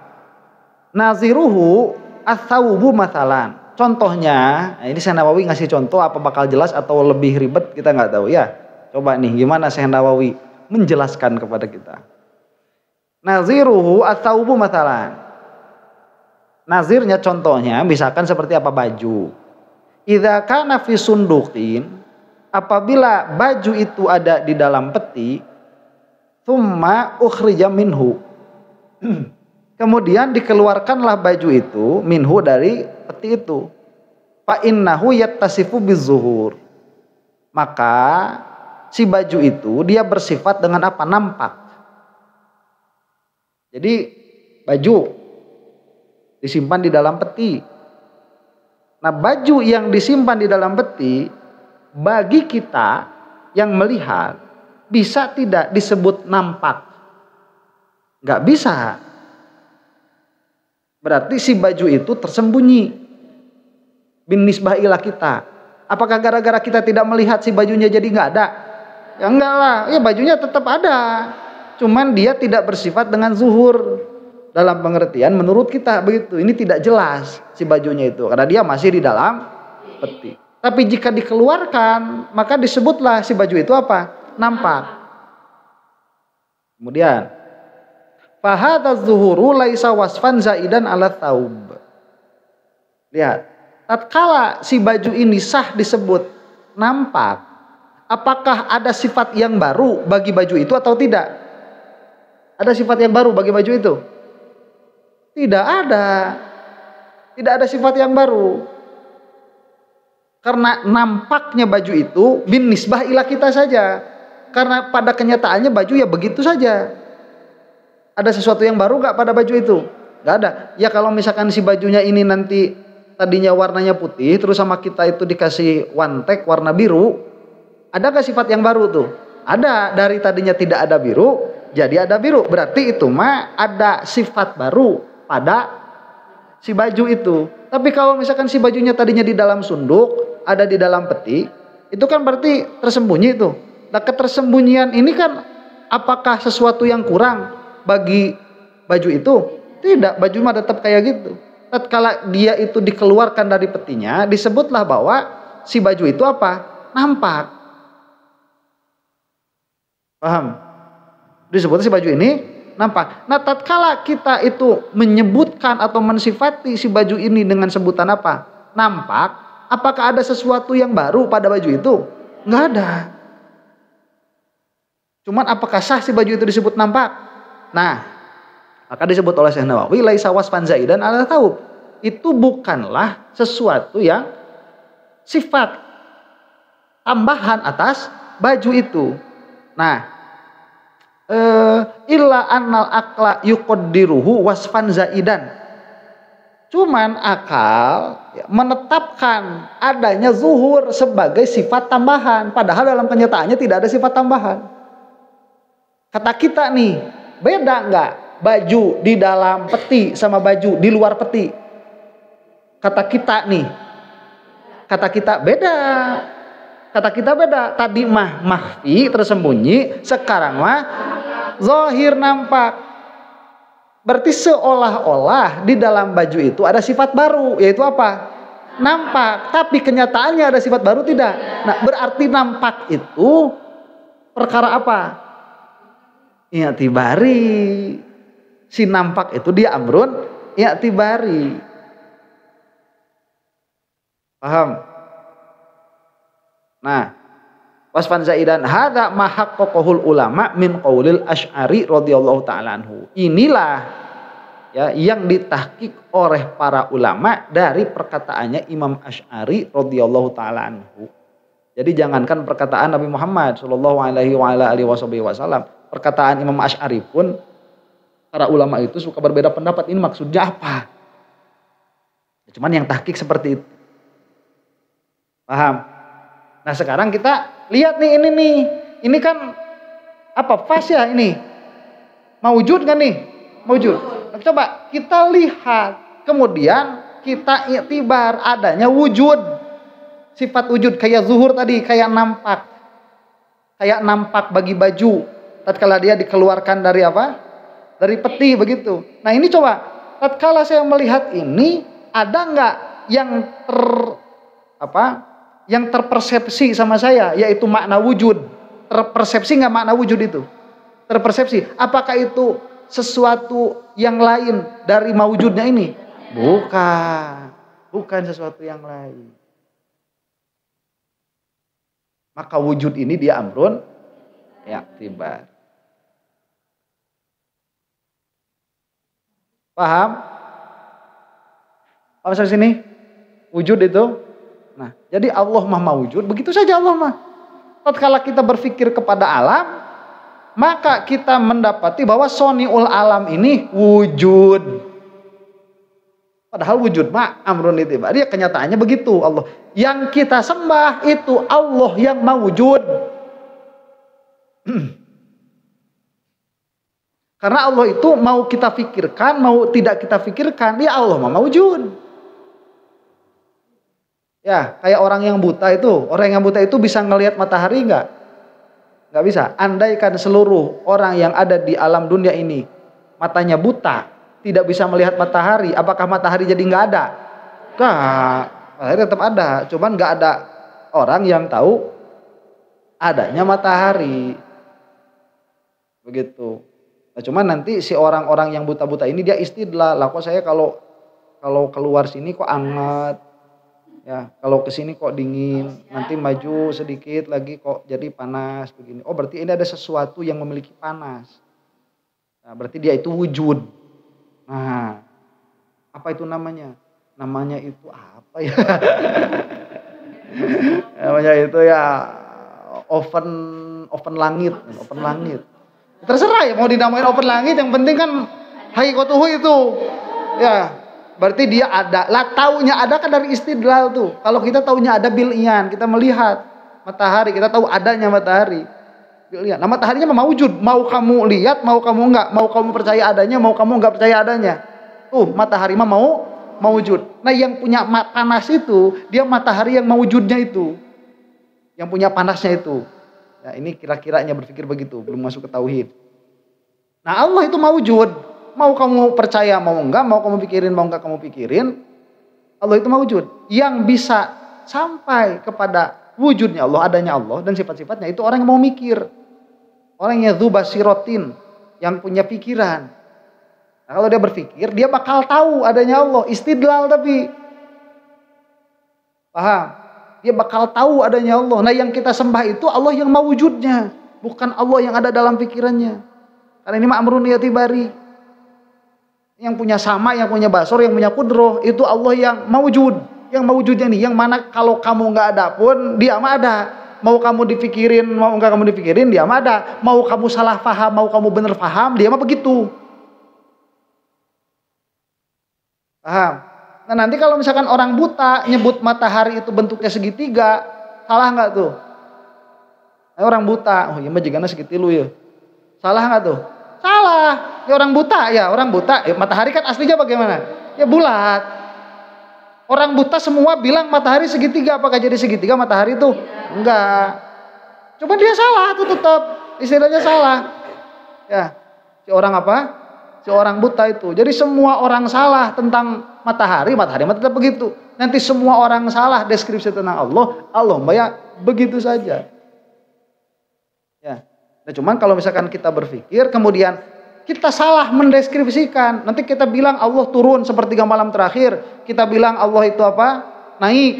A: Naziruhu ats-tsawbu mathalan. Contohnya, nah ini Syekh Nawawi ngasih contoh, apa bakal jelas atau lebih ribet kita nggak tahu ya. Coba nih gimana Syekh Nawawi menjelaskan kepada kita. Naziruhu ats-tsawbu mathalan. Nazirnya contohnya misalkan seperti apa baju. Idza kana fi sunduqin, apabila baju itu ada di dalam peti, tsumma ukhrija minhu. Kemudian dikeluarkanlah baju itu minhu dari peti itu. Fa innahu yattasifu bizuhur. Maka si baju itu dia bersifat dengan apa? Nampak. Jadi baju disimpan di dalam peti. Nah, baju yang disimpan di dalam peti bagi kita yang melihat bisa tidak disebut nampak? Nggak bisa. Berarti si baju itu tersembunyi bin nisbah ila kita. Apakah gara-gara kita tidak melihat si bajunya jadi nggak ada? Ya enggak lah, ya bajunya tetap ada. Cuman dia tidak bersifat dengan zuhur. Dalam pengertian menurut kita begitu. Ini tidak jelas si bajunya itu karena dia masih di dalam peti. Tapi jika dikeluarkan maka disebutlah si baju itu apa? Nampak. Kemudian fahadza zuhuru laisa wasfan zaidan ala tsaub. Lihat, tatkala si baju ini sah disebut nampak, apakah ada sifat yang baru bagi baju itu atau tidak? Ada sifat yang baru bagi baju itu? Tidak ada. Tidak ada sifat yang baru. Karena nampaknya baju itu bin nisbah ila kita saja. Karena pada kenyataannya baju ya begitu saja. Ada sesuatu yang baru gak pada baju itu? Gak ada. Ya kalau misalkan si bajunya ini nanti tadinya warnanya putih, terus sama kita itu dikasih one-tag warna biru, ada gak sifat yang baru tuh? Ada. Dari tadinya tidak ada biru, jadi ada biru. Berarti itu mah ada sifat baru pada si baju itu. Tapi kalau misalkan si bajunya tadinya di dalam sunduk, ada di dalam peti, itu kan berarti tersembunyi itu. Nah, ketersembunyian ini kan apakah sesuatu yang kurang bagi baju itu? Tidak, baju mah tetap kayak gitu. Tatkala dia itu dikeluarkan dari petinya, disebutlah bahwa si baju itu apa? Nampak. Paham? Disebut si baju ini nampak. Nah, tatkala kita itu menyebutkan atau mensifati si baju ini dengan sebutan apa? Nampak. Apakah ada sesuatu yang baru pada baju itu? Nggak ada. Cuman apakah sah si baju itu disebut nampak? Nah, maka disebut oleh Syekh Nawawi laisa wasfan zaidan ala taub. Itu bukanlah sesuatu yang sifat tambahan atas baju itu. Nah, illa annal aqla yuqaddiruhu wasfan zaidan. Cuman akal menetapkan adanya zuhur sebagai sifat tambahan. Padahal dalam kenyataannya tidak ada sifat tambahan. Kata kita nih, beda nggak baju di dalam peti sama baju di luar peti? Kata kita nih, kata kita beda. Kata kita beda. Tadi mah mahfi tersembunyi, sekarang mah zahir nampak. Berarti seolah-olah di dalam baju itu ada sifat baru, yaitu apa? Nampak. Tapi kenyataannya ada sifat baru tidak? Nah, berarti nampak itu perkara apa? I'tibari. Si nampak itu dia amrun i'tibari. Paham? Nah, wasfan zaidan hadza ma haqqaqahul ulama min qaulil Asy'ari radhiyallahu taala anhu. Inilah ya yang ditahqiq oleh para ulama dari perkataannya Imam Asy'ari radhiyallahu taala anhu. Jadi jangankan perkataan Nabi Muhammad sallallahu alaihi wasallam, perkataan Imam Asy'ari pun para ulama itu suka berbeda pendapat. Ini maksudnya apa? Cuman yang tahqiq seperti itu. Paham? Nah, sekarang kita lihat nih ini nih. Ini kan apa? Fasya ini. Maujud kan nih? Maujud. Nah, coba kita lihat. Kemudian kita iktibar adanya wujud. Sifat wujud kayak zuhur tadi, kayak nampak. Kayak nampak bagi baju. Tatkala dia dikeluarkan dari apa? Dari peti begitu. Nah, ini coba tatkala saya melihat ini, ada nggak yang yang terpersepsi sama saya, yaitu makna wujud. Terpersepsi nggak makna wujud itu? Terpersepsi. Apakah itu sesuatu yang lain dari mawujudnya ini? Bukan. Bukan sesuatu yang lain. Maka wujud ini dia amrun i'tibar. Paham? Paham sampai sini? Wujud itu. Nah, jadi Allah mah mawujud, begitu saja Allah mah. Tatkala kita berpikir kepada alam, maka kita mendapati bahwa soniul alam ini wujud. Padahal wujud mah amrun i'tibar. Ya kenyataannya begitu Allah. Yang kita sembah itu Allah yang mawujud. Karena Allah itu mau kita pikirkan, mau tidak kita pikirkan, dia Allah mah mawujud. Ya, kayak orang yang buta itu. Orang yang buta itu bisa ngelihat matahari enggak? Enggak bisa. Andaikan seluruh orang yang ada di alam dunia ini matanya buta, tidak bisa melihat matahari, apakah matahari jadi enggak ada? Enggak. Matahari tetap ada, cuman enggak ada orang yang tahu adanya matahari. Begitu. Nah, cuman nanti si orang-orang yang buta-buta ini dia istidlal. Lah kok saya kalau keluar sini kok anget. Ya, kalau ke sini kok dingin, nanti maju sedikit lagi kok jadi panas begini. Oh, berarti ini ada sesuatu yang memiliki panas. Nah, berarti dia itu wujud. Nah, apa itu namanya? Namanya itu apa ya? Namanya itu ya oven langit. Terserah ya mau dinamain oven langit, yang penting kan hakikatuhu itu. Ya, berarti dia ada. Lah taunya ada kan dari istidlal tuh. Kalau kita taunya ada bil iyan, kita melihat matahari, kita tahu adanya matahari. Bil iyan. Nah, mataharinya maujud, mau kamu lihat, mau kamu enggak, mau kamu percaya adanya, mau kamu enggak percaya adanya. Matahari mah mau maujud. Nah, yang punya panas itu, dia matahari yang maujudnya itu. Yang punya panasnya itu. Nah, ini kira-kiranya berpikir begitu, belum masuk ke tauhid. Nah, Allah itu maujud. Mau kamu percaya, mau enggak, mau kamu pikirin, mau enggak kamu pikirin, Allah itu maujud. Yang bisa sampai kepada wujudnya Allah, adanya Allah dan sifat-sifatnya itu orang yang mau mikir. Orang yang dzu basirotin, yang punya pikiran. Nah, kalau dia berpikir, dia bakal tahu adanya Allah. Istidlal tapi. Paham? Dia bakal tahu adanya Allah. Nah, yang kita sembah itu Allah yang mawujudnya, bukan Allah yang ada dalam pikirannya. Karena ini ma'amrun i'tibari. Yang punya sama, yang punya basor, yang punya kudroh, itu Allah yang mawujud. Yang mawujudnya nih, yang mana kalau kamu nggak ada pun dia mah ada. Mau kamu dipikirin, mau enggak kamu dipikirin, dia mah ada. Mau kamu salah paham, mau kamu bener paham, dia mah begitu. Paham? Nah, nanti kalau misalkan orang buta nyebut matahari itu bentuknya segitiga, salah nggak tuh? Orang buta, iya mah jigana segitilu ya. Salah nggak tuh? Salah. Ya orang buta ya, matahari kan aslinya bagaimana? Ya bulat. Orang buta semua bilang matahari segitiga, apakah jadi segitiga matahari itu? Enggak. Coba dia salah tuh tetap, istilahnya salah. Ya. Si orang apa? Si orang buta itu. Jadi semua orang salah tentang matahari mah tetap begitu. Nanti semua orang salah deskripsi tentang Allah ya begitu saja. Ya. Nah, cuman kalau misalkan kita berpikir kemudian kita salah mendeskripsikan, nanti kita bilang Allah turun sepertiga malam terakhir, kita bilang Allah itu apa? Naik,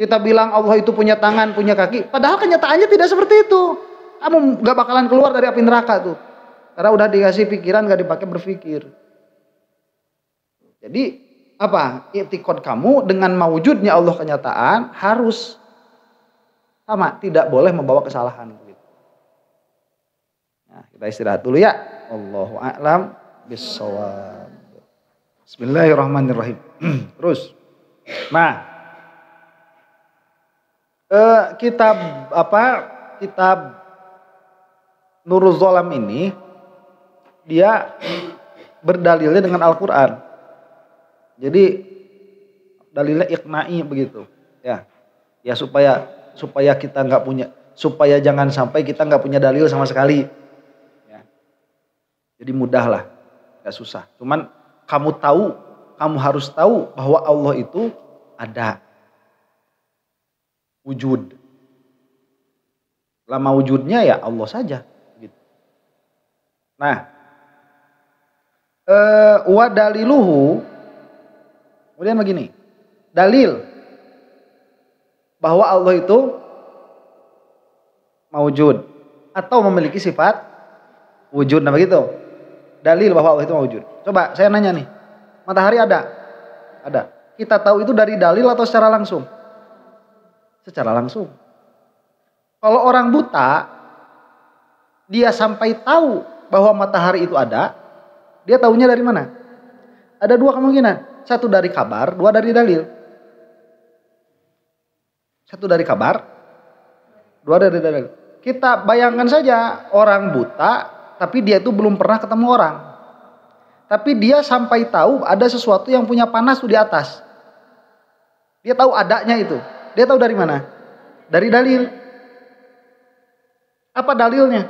A: kita bilang Allah itu punya tangan, punya kaki, padahal kenyataannya tidak seperti itu. Kamu gak bakalan keluar dari api neraka tuh, karena udah dikasih pikiran gak dipakai berpikir. Jadi apa? I'tiqad kamu dengan mewujudnya Allah kenyataan harus sama, tidak boleh membawa kesalahan. Nah, kita istirahat dulu ya. Allahu a'lam bissawab. Bismillahirrahmanirrahim. Terus. Nah, kitab Nurul Zolam ini dia berdalilnya dengan Al-Qur'an. Jadi dalilnya iqna'i begitu. Ya. Ya supaya kita enggak punya, supaya jangan sampai kita enggak punya dalil sama sekali. Jadi mudah lah, gak susah. Cuman kamu harus tahu bahwa Allah itu ada. Wujud. Lama wujudnya ya Allah saja. Gitu. Nah, wa daliluhu, kemudian begini. Dalil bahwa Allah itu mawujud atau memiliki sifat wujud, nah begitu. Dalil bahwa Allah itu wujud. Coba saya nanya nih, matahari ada? Ada. Kita tahu itu dari dalil atau secara langsung? Secara langsung. Kalau orang buta, dia sampai tahu bahwa matahari itu ada, dia tahunya dari mana? Ada dua kemungkinan. Satu dari kabar, dua dari dalil. Satu dari kabar, dua dari dalil. Kita bayangkan saja orang buta, tapi dia itu belum pernah ketemu orang. Tapi dia sampai tahu ada sesuatu yang punya panas tuh di atas. Dia tahu adanya itu. Dia tahu dari mana? Dari dalil. Apa dalilnya?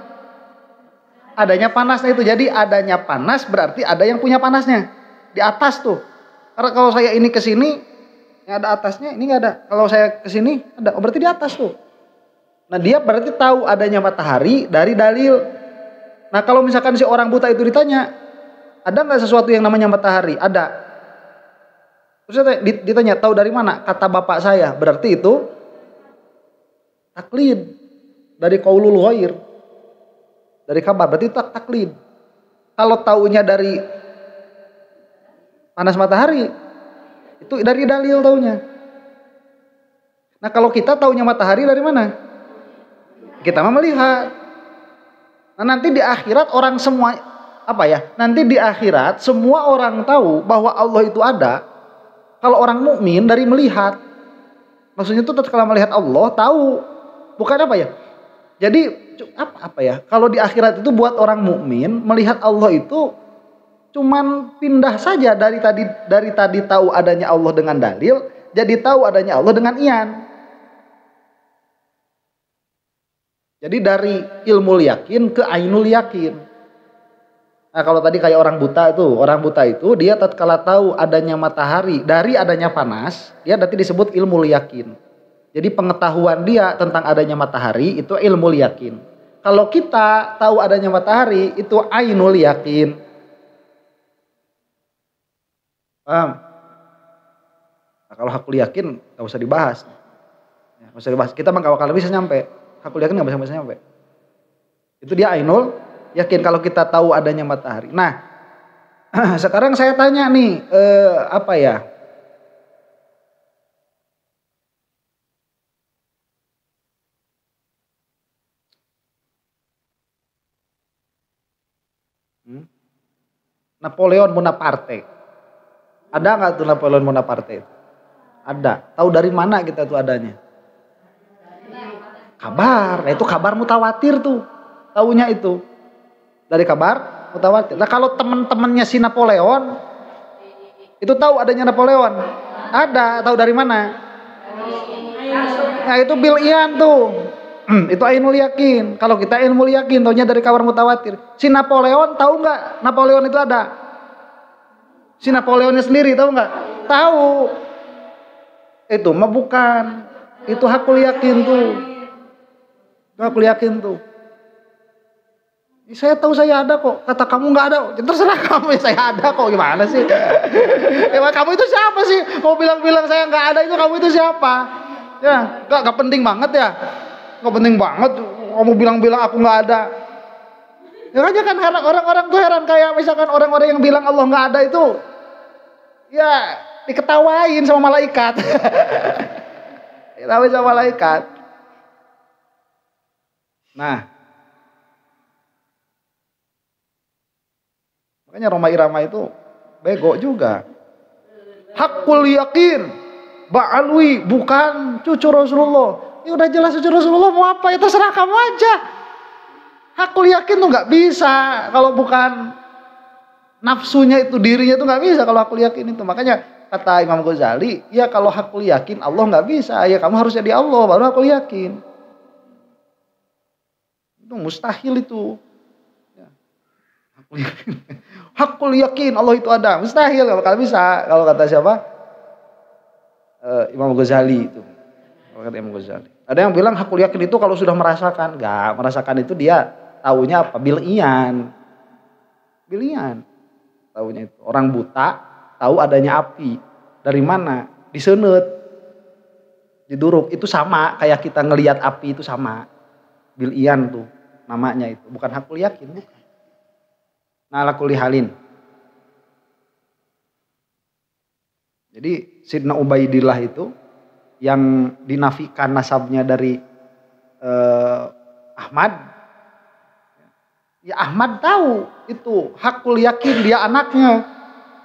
A: Adanya panasnya itu. Jadi adanya panas berarti ada yang punya panasnya. Di atas tuh. Karena kalau saya ini ke sini, yang ada atasnya ini nggak ada. Kalau saya ke sini ada. Oh, berarti di atas tuh. Nah, dia berarti tahu adanya matahari dari dalil. Nah, kalau misalkan si orang buta itu ditanya, ada nggak sesuatu yang namanya matahari? Ada. Terus ditanya, tahu dari mana? Kata bapak saya. Berarti itu taklid dari qaulul ghair. Dari kabar, berarti itu taklid. Kalau taunya dari panas matahari, itu dari dalil taunya. Nah kalau kita taunya matahari dari mana? Kita mah melihat. Nah nanti di akhirat orang semua nanti di akhirat semua orang tahu bahwa Allah itu ada. Kalau orang mukmin dari melihat. Maksudnya itu tatkala melihat Allah tahu. Bukan Jadi kalau di akhirat itu buat orang mukmin melihat Allah itu cuman pindah saja dari tadi tahu adanya Allah dengan dalil jadi tahu adanya Allah dengan iyan. Jadi dari ilmu yakin ke ainul yakin. Nah kalau tadi kayak orang buta itu dia tatkala tahu adanya matahari dari adanya panas, dia nanti disebut ilmu yakin. Jadi pengetahuan dia tentang adanya matahari itu ilmu yakin. Kalau kita tahu adanya matahari itu ainul yakin. Paham? Nah, kalau hakul yakin nggak usah dibahas. Nggak usah dibahas. Kita mah kalau bisa nyampe. Hakul yakin nggak bisa nyampe. Itu dia ainul yakin kalau kita tahu adanya matahari. Nah, sekarang saya tanya nih, Napoleon Bonaparte. Ada nggak tuh Napoleon Bonaparte? Ada. Tahu dari mana kita tuh adanya? Kabar. Nah, itu kabar mutawatir tuh. Taunya itu. Dari kabar mutawatir. Nah kalau teman-temannya si Napoleon itu tahu adanya Napoleon. Ada. Tahu dari mana? Nah itu bil iyan tuh. Itu ainul yakin. Kalau kita ilmu yakin taunya dari kabar mutawatir. Si Napoleon tahu nggak Napoleon itu ada? Si Napoleonnya sendiri tahu nggak? Tahu. Itu mah bukan. Itu hakul yakin tuh. Itu hakul yakin tuh. Saya tahu saya ada kok. Kata kamu nggak ada. Ya, terserah kamu, saya ada kok. Gimana sih? Kamu itu siapa sih? Mau bilang-bilang saya nggak ada itu kamu itu siapa? Ya, nggak penting banget ya. Nggak penting banget. Kamu bilang-bilang aku nggak ada. Ya kan orang-orang tuh heran kayak misalkan orang-orang yang bilang Allah nggak ada itu, ya diketawain sama malaikat. Diketawain sama malaikat. Nah. Makanya Roma Irama itu bego juga. Hakul yakin ba'alwi bukan cucu Rasulullah. Ya udah jelas cucu Rasulullah mau apa ya terserah kamu aja. Hakul yakin tuh nggak bisa kalau bukan nafsunya itu dirinya tuh nggak bisa kalau hakul yakin itu. Makanya kata Imam Ghazali, ya kalau hakul yakin Allah nggak bisa, ya kamu harus jadi Allah baru hakul yakin. Itu mustahil itu. Hakul yakin Allah itu ada, mustahil kalau bisa. Kalau kata siapa? Imam Ghazali itu. Kata Imam Ghazali. Ada yang bilang hakul yakin itu kalau sudah merasakan, enggak, merasakan itu dia taunya apa? Bilian. Taunya itu. Orang buta tahu adanya api. Dari mana? Diseunut. Diduruk itu sama kayak kita ngelihat api itu sama. Bilian tuh namanya itu, bukan hakul yakin, bukan. Nah, ala kulli halin. Jadi Sidna Ubaidillah itu yang dinafikan nasabnya dari Ahmad. Ya Ahmad tahu itu hakul yakin dia anaknya.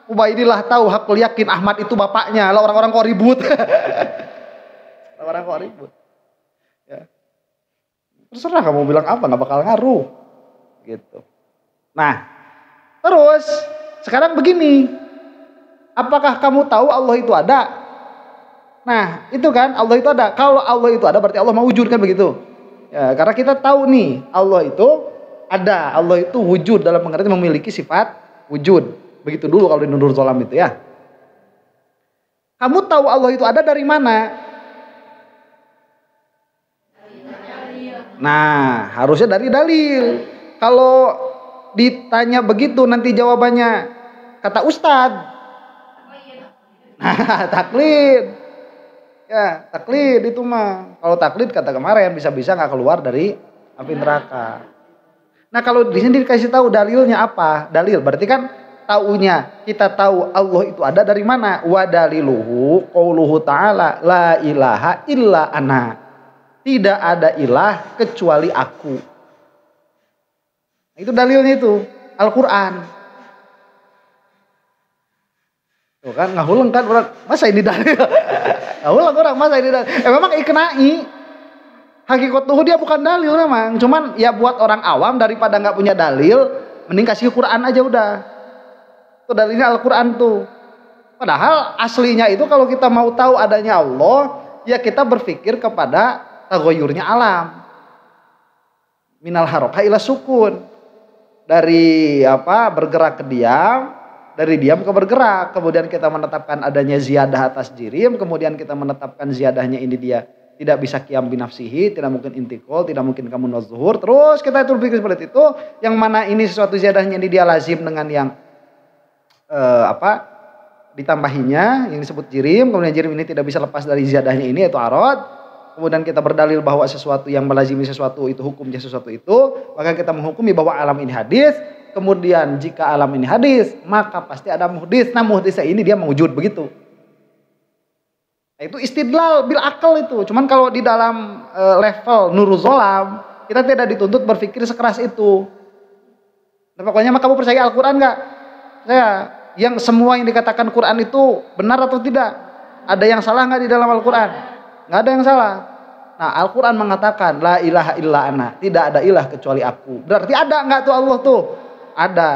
A: Ubaidillah tahu hakul yakin Ahmad itu bapaknya. Lah orang-orang kok ribut. Orang kok ribut. Ya. Terserah kamu bilang apa, nggak bakal ngaruh. Gitu. Nah. Terus sekarang begini, apakah kamu tahu Allah itu ada? Nah itu kan Allah itu ada. Kalau Allah itu ada berarti Allah mewujud kan begitu? Ya, karena kita tahu nih Allah itu ada, Allah itu wujud dalam pengertian memiliki sifat wujud. Begitu dulu kalau di Nurul Zolam itu ya. Kamu tahu Allah itu ada dari mana? Nah harusnya dari dalil. Kalau ditanya begitu nanti jawabannya kata Ustadz. Nah, taklid. Ya, taklid itu mah. Kalau taklid kata kemarin bisa-bisa nggak keluar dari api neraka. Nah, kalau di sini dikasih tahu dalilnya apa? Dalil berarti kan taunya kita tahu Allah itu ada dari mana? Wa daliluhu qauluhu ta'ala la ilaha illa ana. Tidak ada ilah kecuali aku. Itu dalilnya itu Al-Qur'an. Tuh kan ngahulang kan orang masa ini dalil. Ngahulang orang masa ini dalil. Memang ikenai. Hakikat tuh dia bukan dalil memang. Cuman ya buat orang awam daripada nggak punya dalil, mending kasih Quran aja udah. Itu dalilnya Al-Quran tuh. Padahal aslinya itu kalau kita mau tahu adanya Allah, ya kita berpikir kepada tagoyurnya alam. Minal harokah ila sukun. Dari bergerak ke diam, dari diam ke bergerak. Kemudian kita menetapkan adanya ziyadah atas jirim, kemudian kita menetapkan ziyadahnya ini dia tidak bisa qiyam binafsihi, tidak mungkin intikol, tidak mungkin kamu zuhur. Terus kita itu berpikir seperti itu, yang mana ini sesuatu ziyadahnya ini dia lazim dengan yang ditambahinya yang disebut jirim, kemudian jirim ini tidak bisa lepas dari ziyadahnya ini yaitu arad. Kemudian kita berdalil bahwa sesuatu yang melazimi sesuatu itu hukumnya sesuatu itu, maka kita menghukumi bahwa alam ini hadis. Kemudian jika alam ini hadis, maka pasti ada muhdis. Nah muhdisnya ini dia mewujud begitu. Nah, itu istidlal bil akal itu. Cuman kalau di dalam level nurul zolam, kita tidak dituntut berpikir sekeras itu. Nah, pokoknya maka kamu percaya Al-Quran nggak? Saya yang semua yang dikatakan Quran itu benar atau tidak? Ada yang salah nggak di dalam Al-Quran? Nggak ada yang salah. Nah Al-Quran mengatakan la ilaha illa ana, tidak ada ilah kecuali aku. Berarti ada nggak tuh Allah tuh? Ada.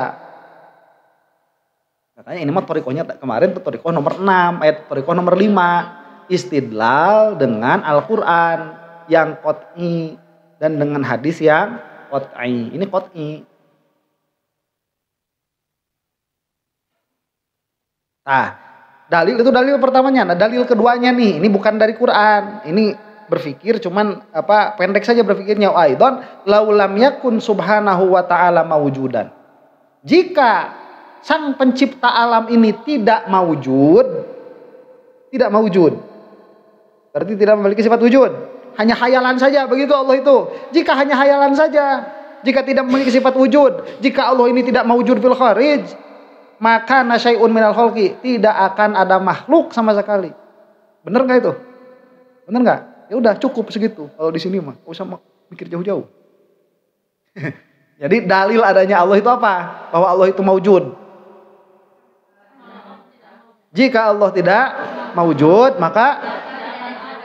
A: Makanya ini mah torikohnya kemarin tuh torikoh nomor 6, ayat torikoh nomor 5. Istidlal dengan Al-Quran yang qot'i dan dengan hadis yang qot'i. Ini qot'i. Nah, dalil itu dalil pertamanya. Nah, dalil keduanya nih, ini bukan dari Quran. Ini berpikir cuman pendek saja berpikirnya. Aidon laulam yakun subhanahu wa ta'ala mawujudan. Jika sang pencipta alam ini tidak mawujud, berarti tidak memiliki sifat wujud. Hanya hayalan saja, begitu Allah itu. Jika hanya hayalan saja, jika tidak memiliki sifat wujud, jika Allah ini tidak mawujud fil kharij, maka nasyai'un minal khalqi, tidak akan ada makhluk sama sekali. Benar nggak itu? Benar nggak? Ya udah cukup segitu. Kalau di sini mah nggak usah mikir jauh-jauh. Jadi dalil adanya Allah itu apa? Bahwa Allah itu mawujud. Jika Allah tidak mawujud, maka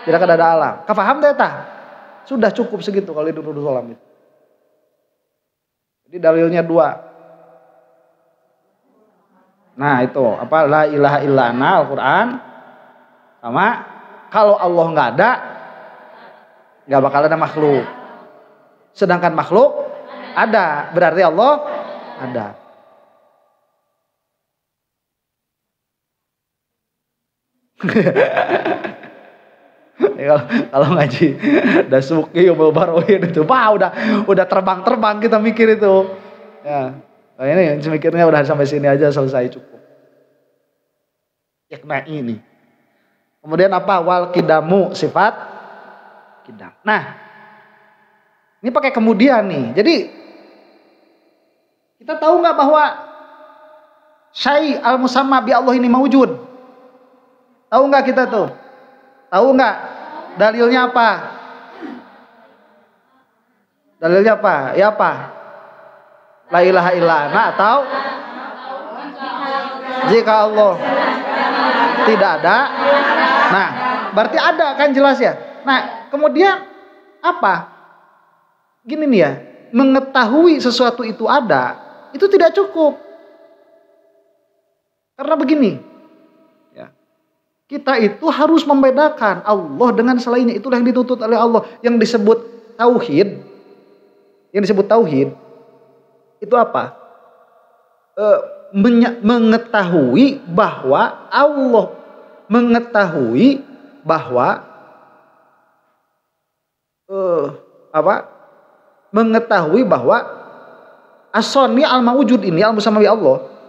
A: tidak akan ada alam. Kafaham teh? Sudah cukup segitu kalau di nurul zolam itu. Jadi dalilnya 2. Nah itu la ilaha illa ana Al-Quran sama kalau Allah nggak ada, nggak bakal ada makhluk. Sedangkan makhluk ada, berarti Allah ada. Kalau ngaji Dasuki Umul Baroin itu udah terbang kita mikir itu ya. Nah ini mikirnya udah sampai sini aja selesai cukup. Yakna ini. Kemudian wal kidamu sifat kidam. Nah ini pakai kemudian nih. Jadi kita tahu nggak bahwa syai al musamma bi Allah ini mawujud? Tahu nggak kita tuh? Tahu nggak? Dalilnya apa? Dalilnya apa? Ya apa? La ilaha illa ana atau jika Allah tidak ada. Nah, berarti ada kan jelas ya. Nah, kemudian apa? Gini nih ya, mengetahui sesuatu itu ada, itu tidak cukup. Karena begini, kita itu harus membedakan Allah dengan selainnya. Itulah yang dituntut oleh Allah. Yang disebut tauhid. Itu apa? Mengetahui bahwa Allah mengetahui bahwa mengetahui bahwa as-sani al-mawujud ini al-musamawi Allah.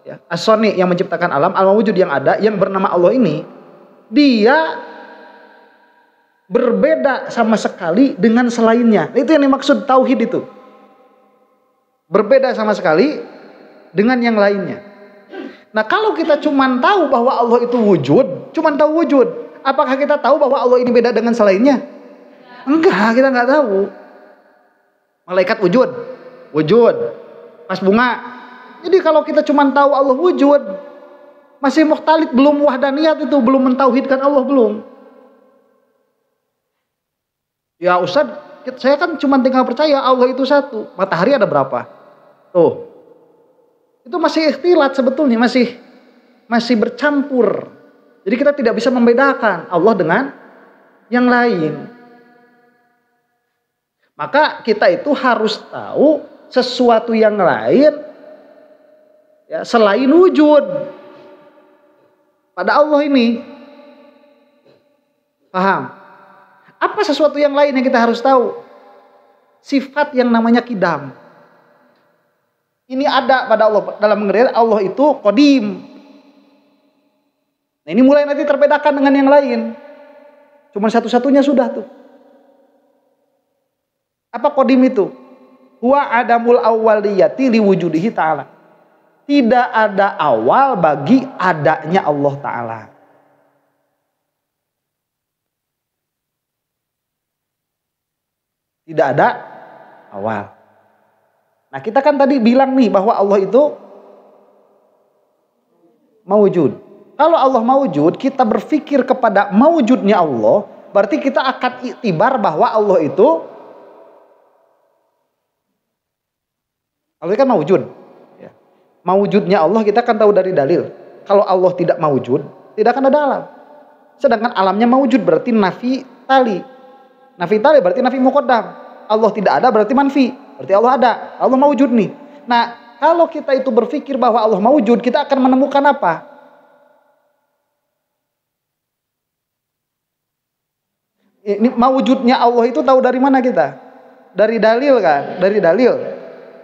A: Ya, as-sani yang menciptakan alam, al-mawujud yang ada, yang bernama Allah ini, dia berbeda sama sekali dengan selainnya. Itu yang dimaksud tauhid itu. Berbeda sama sekali dengan yang lainnya. Nah, kalau kita cuman tahu bahwa Allah itu wujud, cuman tahu wujud, apakah kita tahu bahwa Allah ini beda dengan selainnya? Enggak, kita nggak tahu. Malaikat wujud, wujud. Pas bunga. Jadi kalau kita cuman tahu Allah wujud, masih mukhtalif, belum wahdaniyat itu, belum mentauhidkan Allah, belum. Ya Ustaz, saya kan cuma tinggal percaya Allah itu satu. Matahari ada berapa? Tuh. Itu masih ikhtilat sebetulnya, masih bercampur. Jadi kita tidak bisa membedakan Allah dengan yang lain. Maka kita itu harus tahu sesuatu yang lain ya, selain wujud pada Allah ini. Paham? Apa sesuatu yang lain yang kita harus tahu? Sifat yang namanya qidam. Ini ada pada Allah, dalam pengertian Allah itu qadim. Nah, ini mulai nanti terbedakan dengan yang lain. Cuma satu-satunya sudah tuh. Apa qadim itu? Huwa adamul awwaliyati liwujudihi ta'ala. Tidak ada awal bagi adanya Allah Ta'ala. Tidak ada awal. Nah, kita kan tadi bilang nih bahwa Allah itu maujud. Kalau Allah maujud, kita berpikir kepada maujudnya Allah, berarti kita akan iktibar bahwa Allah itu kan maujud. Ya. Maujudnya Allah kita kan tahu dari dalil. Kalau Allah tidak maujud, tidak akan ada alam. Sedangkan alamnya maujud berarti nafi tali. Nafi tali berarti nafi muqaddam. Allah tidak ada berarti manfi. Berarti Allah ada. Allah maujud nih. Nah, kalau kita itu berpikir bahwa Allah maujud, kita akan menemukan apa? Ini maujudnya Allah itu tahu dari mana kita? Dari dalil kan? Dari dalil.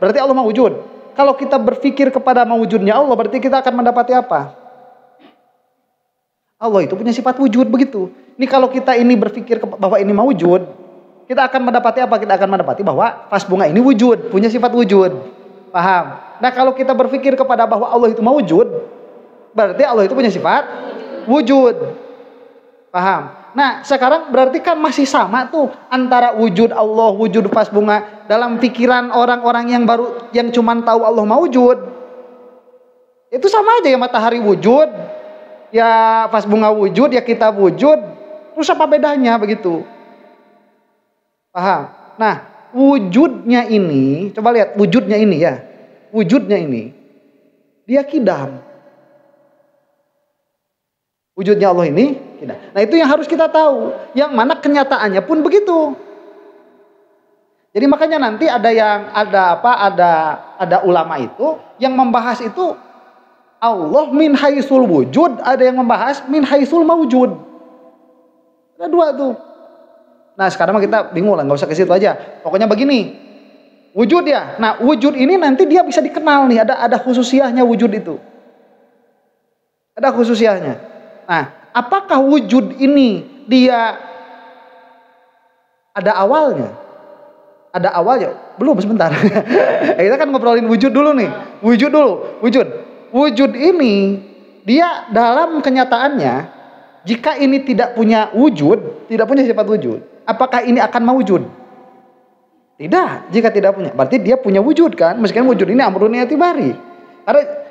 A: Berarti Allah mawujud. Kalau kita berpikir kepada mawujudnya Allah, berarti kita akan mendapati apa? Allah itu punya sifat wujud, begitu. Ini kalau kita ini berpikir bahwa ini mawujud, kita akan mendapati apa? Kita akan mendapati bahwa vas bunga ini wujud, punya sifat wujud. Paham? Nah, kalau kita berpikir kepada bahwa Allah itu mawujud, berarti Allah itu punya sifat wujud. Paham? Nah, sekarang berarti kan masih sama tuh antara wujud Allah, wujud vas bunga dalam pikiran orang-orang yang baru, yang cuman tahu Allah maujud. Itu sama aja ya, matahari wujud, ya vas bunga wujud, ya kita wujud. Terus apa bedanya begitu? Paham? Nah, wujudnya ini, coba lihat wujudnya ini ya. Wujudnya ini dia qidam. Wujudnya Allah ini qidam. Nah, itu yang harus kita tahu. Yang mana kenyataannya pun begitu. Jadi makanya nanti ada ulama itu yang membahas itu Allah min haisul wujud, ada yang membahas min haisul mawujud. Ada dua tuh. Nah, sekarang kita bingung lah, nggak usah ke situ aja. Pokoknya begini, wujud ya. Nah, wujud ini nanti dia bisa dikenal nih. Ada khususiahnya wujud itu. Ada khususiahnya. Nah, apakah wujud ini dia ada awalnya? Ada awalnya? Belum, sebentar. Kita kan ngobrolin wujud dulu nih. Wujud dulu, wujud. Wujud ini dia dalam kenyataannya, jika ini tidak punya wujud, tidak punya sifat wujud, apakah ini akan mewujud? Tidak, jika tidak punya. Berarti dia punya wujud kan? Meskipun wujud ini amrun i'tibari.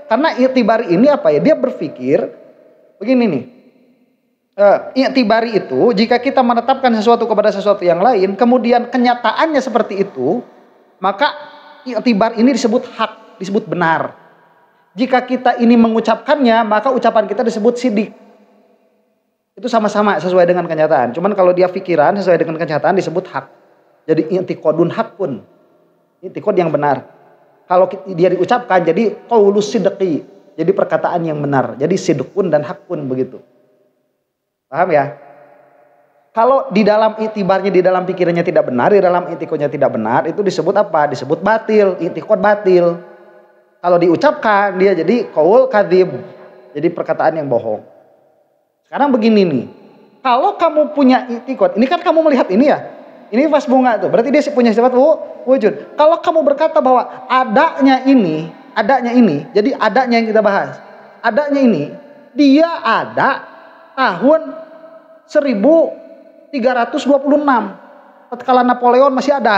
A: Karena i'tibari ini apa ya? Dia berpikir begini nih. I'tibari itu jika kita menetapkan sesuatu kepada sesuatu yang lain, kemudian kenyataannya seperti itu, maka i'tibar ini disebut hak, disebut benar. Jika kita ini mengucapkannya, maka ucapan kita disebut sidik. Itu sama-sama sesuai dengan kenyataan. Cuman kalau dia pikiran sesuai dengan kenyataan disebut hak. Jadi i'tiqadun hakun. I'tiqad yang benar. Kalau dia diucapkan jadi qaulus sidqi. Jadi perkataan yang benar. Jadi sidqun dan hakun begitu. Paham ya? Kalau di dalam i'tibarnya, di dalam pikirannya tidak benar, di dalam i'tiqadnya tidak benar, itu disebut apa? Disebut batil, i'tiqad batil. Kalau diucapkan dia jadi qaul kadzib. Jadi perkataan yang bohong. Sekarang begini nih. Kalau kamu punya i'tiqad, ini kan kamu melihat ini ya. Ini vas bunga tuh. Berarti dia punya sifat wujud. Kalau kamu berkata bahwa adanya ini, jadi adanya yang kita bahas. adanya ini, dia ada tahun 1326. Tatkala Napoleon masih ada.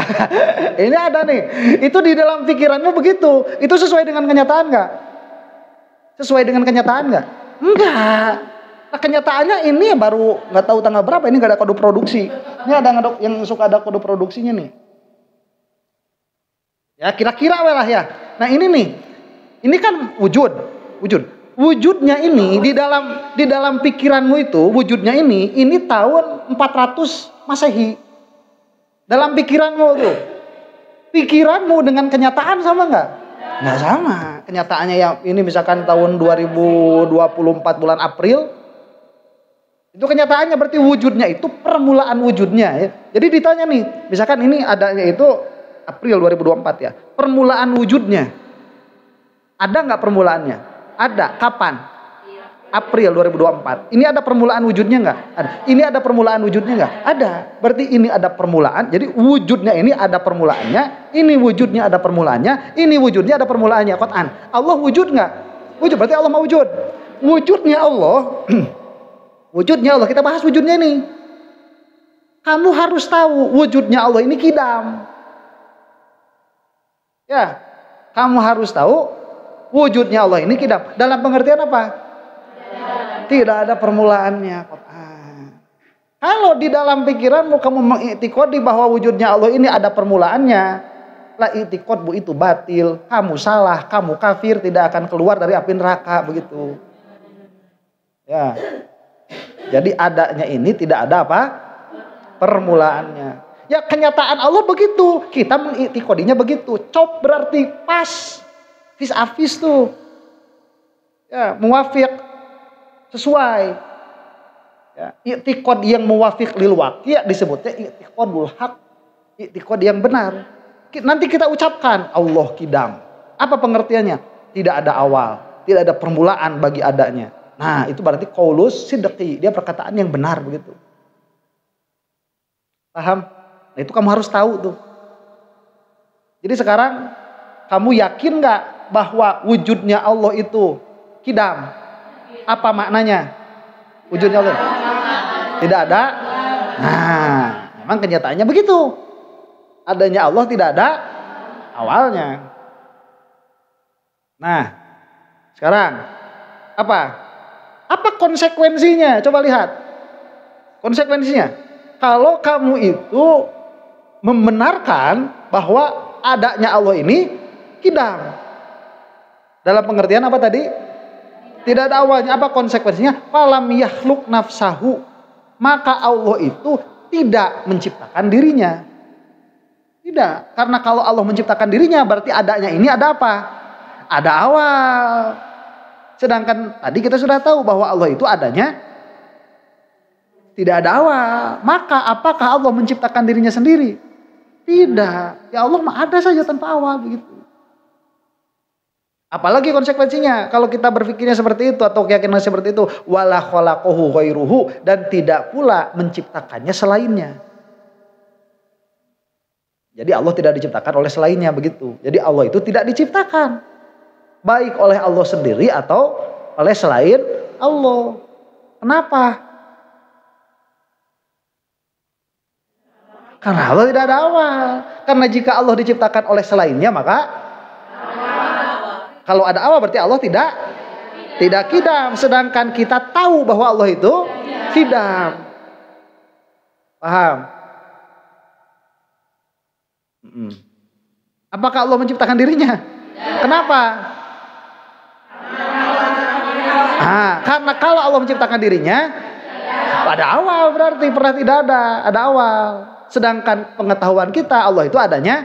A: Ini ada nih. Itu di dalam pikiranmu begitu. Itu sesuai dengan kenyataan nggak? Sesuai dengan kenyataan nggak? Enggak. Nah, kenyataannya ini baru nggak tahu tanggal berapa, ini nggak ada kode produksi. Ini ada yang suka ada kode produksinya nih. Ya kira-kira lah ya. Nah ini nih, ini kan wujud. Wujudnya ini di dalam pikiranmu itu, wujudnya ini tahun 400 Masehi. Dalam pikiranmu tuh, pikiranmu dengan kenyataan sama nggak? Nggak sama. Kenyataannya yang ini misalkan tahun 2024 bulan April. Itu kenyataannya berarti wujudnya itu permulaan wujudnya ya. Jadi ditanya nih, misalkan ini adanya itu April 2024 ya. Permulaan wujudnya. Ada nggak permulaannya? Ada. Kapan? April 2024. Ini ada permulaan wujudnya nggak? Ada. Ini ada permulaan wujudnya nggak? Ada. Berarti ini ada permulaan. Jadi wujudnya ini ada permulaannya. Ini wujudnya ada permulaannya. Ini wujudnya ada permulaannya. Quran. Allah wujud nggak? Wujud. Berarti Allah mau wujud. Wujudnya Allah. Wujudnya Allah, kita bahas wujudnya nih. Kamu harus tahu wujudnya Allah ini kidam. Ya, kamu harus tahu wujudnya Allah ini kidam. Dalam pengertian apa? Tidak ada permulaannya. Kalau di dalam pikiranmu kamu mengiktikodi bahwa wujudnya Allah ini ada permulaannya, lah iktikodmu itu batil. Kamu salah, kamu kafir, tidak akan keluar dari api neraka begitu. Ya. Jadi adanya ini tidak ada apa? Permulaannya. Ya kenyataan Allah begitu. Kita mengiktikodinya begitu. Cop berarti pas. Vis-a-vis tuh. Ya, muwafiq. Sesuai. Ya, iktikod yang muwafiq lil waqi' disebutnya iktikodul haq. Iktikod yang benar. Nanti kita ucapkan Allah kidam. Apa pengertiannya? Tidak ada awal. Tidak ada permulaan bagi adanya. Nah itu berarti qaulus sidqi, dia perkataan yang benar begitu. Paham? Nah itu kamu harus tahu tuh. Jadi sekarang kamu yakin nggak bahwa wujudnya Allah itu kidam? Apa maknanya? Wujudnya Allah tidak ada. Nah memang kenyataannya begitu. Adanya Allah tidak ada awalnya. Nah sekarang apa? Apa konsekuensinya? Coba lihat. Konsekuensinya. Kalau kamu itu membenarkan bahwa adanya Allah ini kidam. Dalam pengertian apa tadi? Tidak ada awalnya. Apa konsekuensinya? Falam yahluk nafsahu. Maka Allah itu tidak menciptakan dirinya. Tidak. Karena kalau Allah menciptakan dirinya berarti adanya ini ada apa? Ada awal. Sedangkan tadi kita sudah tahu bahwa Allah itu adanya tidak ada awal. Maka apakah Allah menciptakan dirinya sendiri? Tidak. Ya Allah mah ada saja tanpa awal begitu. Apalagi konsekuensinya kalau kita berpikirnya seperti itu atau keyakinan seperti itu, wala khalaqahu ghairuhu, dan tidak pula menciptakannya selainnya. Jadi Allah tidak diciptakan oleh selainnya begitu. Jadi Allah itu tidak diciptakan. Baik oleh Allah sendiri atau oleh selain Allah. Kenapa? Karena Allah tidak ada awal. Karena jika Allah diciptakan oleh selainnya maka kalau ada awal berarti Allah tidak kidam. Sedangkan kita tahu bahwa Allah itu kidam. Paham? Apakah Allah menciptakan dirinya? Kenapa? Karena kalau Allah menciptakan dirinya ada awal, berarti pernah tidak ada awal. Sedangkan pengetahuan kita Allah itu adanya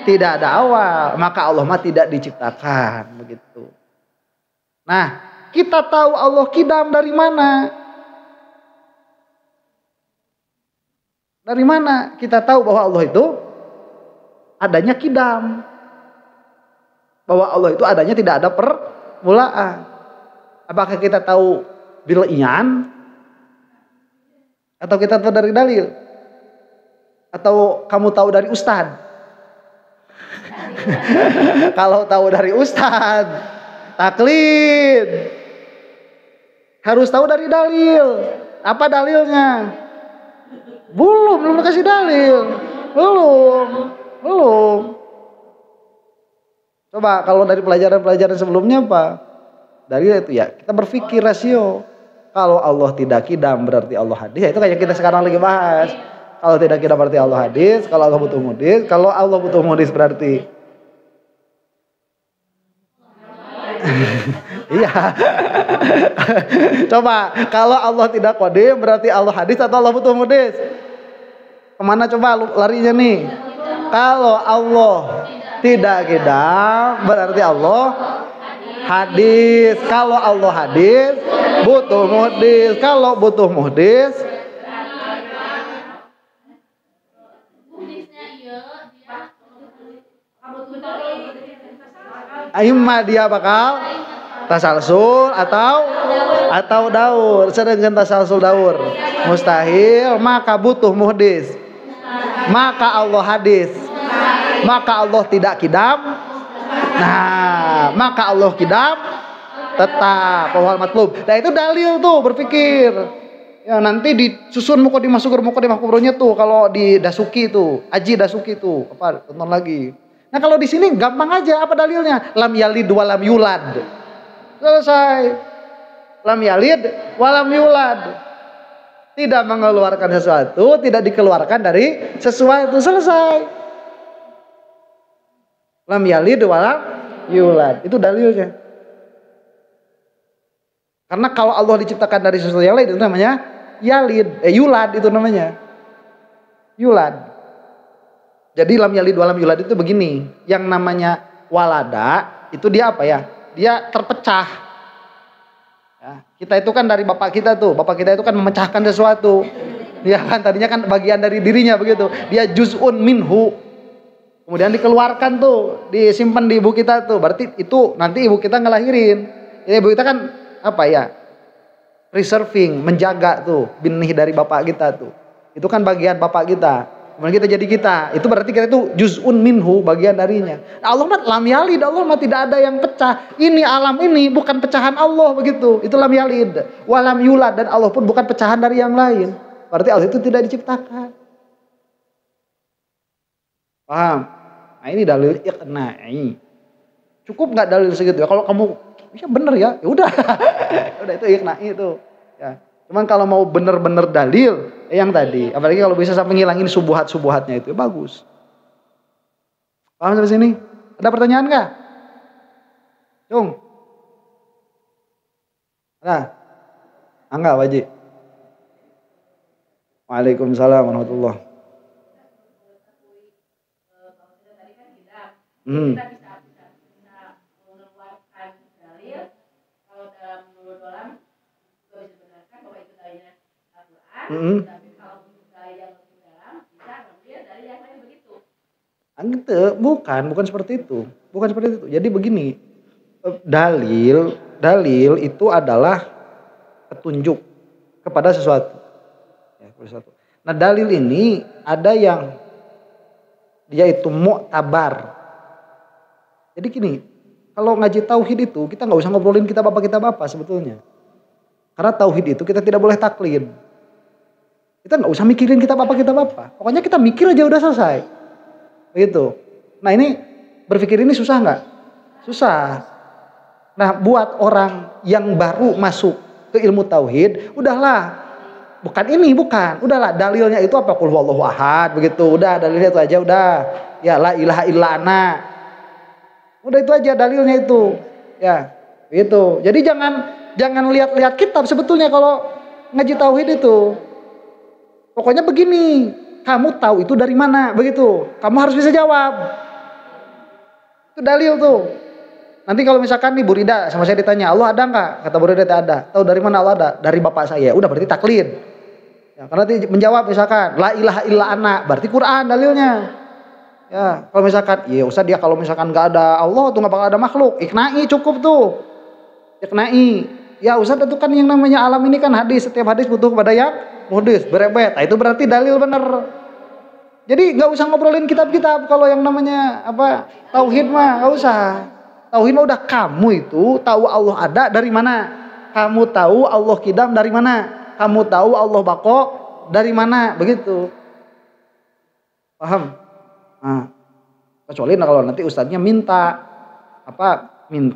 A: tidak ada awal, maka Allah mah tidak diciptakan begitu. Nah, kita tahu Allah kidam dari mana? Dari mana kita tahu bahwa Allah itu adanya kidam? Bahwa Allah itu adanya tidak ada permulaan. Apakah kita tahu bil iyan? Atau kita tahu dari dalil? Atau kamu tahu dari ustad? Kalau tahu dari ustad, taklid. Harus tahu dari dalil. Apa dalilnya? Belum kasih dalil. Belum. Coba kalau dari pelajaran-pelajaran sebelumnya apa? Dalil itu ya kita berpikir rasio. Kalau Allah tidak kidam berarti Allah hadis. Itu kayak kita sekarang lagi bahas. Kalau tidak kidam berarti Allah hadis. Kalau Allah butuh mudis. Kalau Allah butuh mudis berarti iya. Coba kalau Allah tidak qadim berarti Allah hadis atau Allah butuh mudis? Kemana coba larinya nih? Kalau Allah tidak kidam berarti Allah hadis. Kalau Allah hadis butuh muhdis. Kalau butuh muhdis imma dia bakal tasalsul atau daur. Sedangkan tasalsul daur mustahil, maka butuh muhdis. Maka Allah hadis. Maka Allah tidak kidam. Nah, maka Allah kidam tetap wal matlub. Nah itu dalil tuh berpikir. Ya nanti disusun muqaddimah kubronya tuh kalau di Dasuki tuh, Aji Dasuki tuh. Apa? Tonton lagi. Nah kalau di sini gampang aja, apa dalilnya? Lam yalid wa lam yulad. Selesai. Lam yalid wa lam yulad. Tidak mengeluarkan sesuatu, tidak dikeluarkan dari sesuatu. Selesai. Lam yalid wa lam yulad. Itu dalilnya. Karena kalau Allah diciptakan dari sesuatu yang lain itu namanya yulad itu namanya. Yulad. Jadi lam yalid wa lam yulad itu begini, yang namanya walada itu dia apa ya? Dia terpecah. Ya, kita itu kan dari bapak kita tuh, bapak kita itu kan memecahkan sesuatu. Ya kan tadinya kan bagian dari dirinya begitu. Dia juz'un minhu. Kemudian dikeluarkan tuh, disimpan di ibu kita tuh. Berarti itu nanti ibu kita ngelahirin. Jadi ibu kita kan apa ya? Preserving, menjaga tuh benih dari bapak kita tuh. Itu kan bagian bapak kita. Kemudian kita jadi kita, itu berarti kita itu juz'un minhu, bagian darinya. Nah, Allah mah lam yalid, Allah mah tidak ada yang pecah. Ini alam ini bukan pecahan Allah begitu. Itu lam yalid, wa lam yulad, dan Allah pun bukan pecahan dari yang lain. Berarti Allah itu tidak diciptakan. Paham? Nah ini dalil iqna'i. Cukup nggak dalil segitu ya? Kalau kamu ya bener ya, ya udah, udah itu iqna'i itu. Ya. Cuman kalau mau bener-bener dalil yang tadi, apalagi kalau bisa sampai ngilangin subuhat-subuhatnya itu, ya bagus. Paham sampai sini? Ada pertanyaan nggak? Cung? Ada? Enggak, wajib. Waalaikumsalam warahmatullahi. Kita bisa mengeluarkan dalil kalau dalam menurut orang juga bisa benarkan bahwa itu dalilnya Al-Quran, tapi kalau untuk dalil yang lebih dalam bisa mengambil dalil yang lain begitu. Bukan seperti itu. Bukan seperti itu. Jadi begini, dalil itu adalah petunjuk kepada sesuatu. Ya, sesuatu. Nah dalil ini ada yang dia itu mu'tabar. Jadi gini, kalau ngaji tauhid itu kita nggak usah ngobrolin kitab apa sebetulnya. Karena tauhid itu kita tidak boleh taklid. Kita nggak usah mikirin kitab apa. Pokoknya kita mikir aja udah selesai. Begitu. Nah ini berpikir ini susah nggak? Susah. Nah buat orang yang baru masuk ke ilmu tauhid, udahlah. Udahlah dalilnya itu apa? Qul huwallahu ahad begitu. Udah dalilnya itu aja udah. Ya la ilaha illa ana. Udah itu aja dalilnya itu. Ya, gitu. Jadi jangan lihat-lihat kitab sebetulnya kalau ngaji tauhid itu. Pokoknya begini, kamu tahu itu dari mana? Begitu. Kamu harus bisa jawab. Itu dalil tuh. Nanti kalau misalkan nih Bu Rida sama saya ditanya, Allah ada enggak? Kata Bu Rida tidak ada. Tahu dari mana Allah ada? Dari bapak saya. Udah berarti taklid. Ya, karena nanti menjawab misalkan la ilaha illa ana, berarti Quran dalilnya. Ya, kalau misalkan, ya Ustaz dia kalau misalkan nggak ada Allah tuh nggak bakal ada makhluk. Iqna'i cukup tuh. Iqna'i. Ya Ustaz itu kan yang namanya alam ini kan hadis. Setiap hadis butuh kepada yang muhdis, berebet. Nah, itu berarti dalil bener. Jadi nggak usah ngobrolin kitab-kitab kalau yang namanya apa tauhid mah nggak usah. Tauhid mah udah kamu itu tahu Allah ada dari mana.
B: Kamu tahu Allah Qidam dari mana? Kamu tahu Allah Baqo dari mana? Begitu. Paham? Nah, kecuali kalau nanti ustadznya minta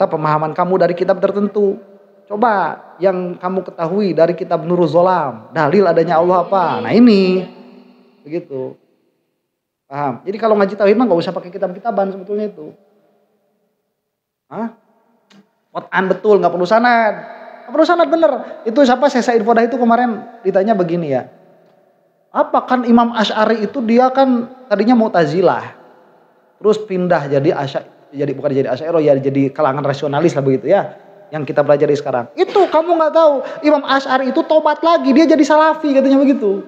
B: pemahaman kamu dari kitab tertentu. Coba yang kamu ketahui dari kitab Nurul Zolam, dalil adanya Allah apa? Nah ini, begitu. Paham? Jadi kalau ngaji tauhid mah nggak usah pakai kitab-kitaban sebetulnya itu. Quran betul, nggak perlu sanad. Nggak perlu sanad bener. Itu siapa Syekh Said Fodah itu kemarin ditanya begini ya. Apa kan Imam Asy'ari itu dia kan tadinya Mu'tazilah. Terus pindah jadi bukan jadi Asy'ari ya, jadi kalangan rasionalis lah begitu ya. Yang kita pelajari sekarang. Itu kamu nggak tahu. Imam Asy'ari itu tobat lagi, dia jadi Salafi katanya begitu.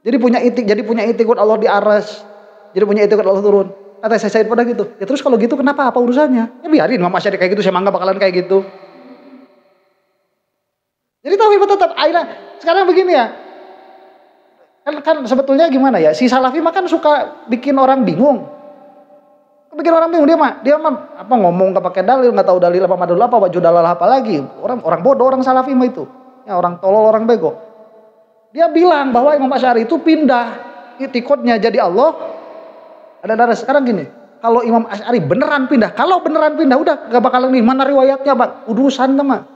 B: Jadi punya itikad Allah di aras. Jadi punya itikad Allah turun. Kata saya Said Fodah gitu. Ya terus kalau gitu kenapa? Apa urusannya? Ya biarin Imam Asy'ari kayak gitu, saya mah nggak bakalan kayak gitu. Jadi tauhid tetap. Akhirnya sekarang begini ya. Kan sebetulnya gimana ya? Si Salafi mah kan suka bikin orang bingung. Bikin orang bingung dia mah apa ngomong nggak pakai dalil, nggak tahu dalil apa madul apa, wajud dalal apa lagi. Orang bodoh orang Salafi mah itu. Ya orang tolol, orang bego. Dia bilang bahwa Imam Asy'ari itu pindah itikadnya jadi Allah. Ada darah sekarang gini, kalau Imam Asy'ari beneran pindah, udah gak bakalan nih, mana riwayatnya Bang? Urusan teman.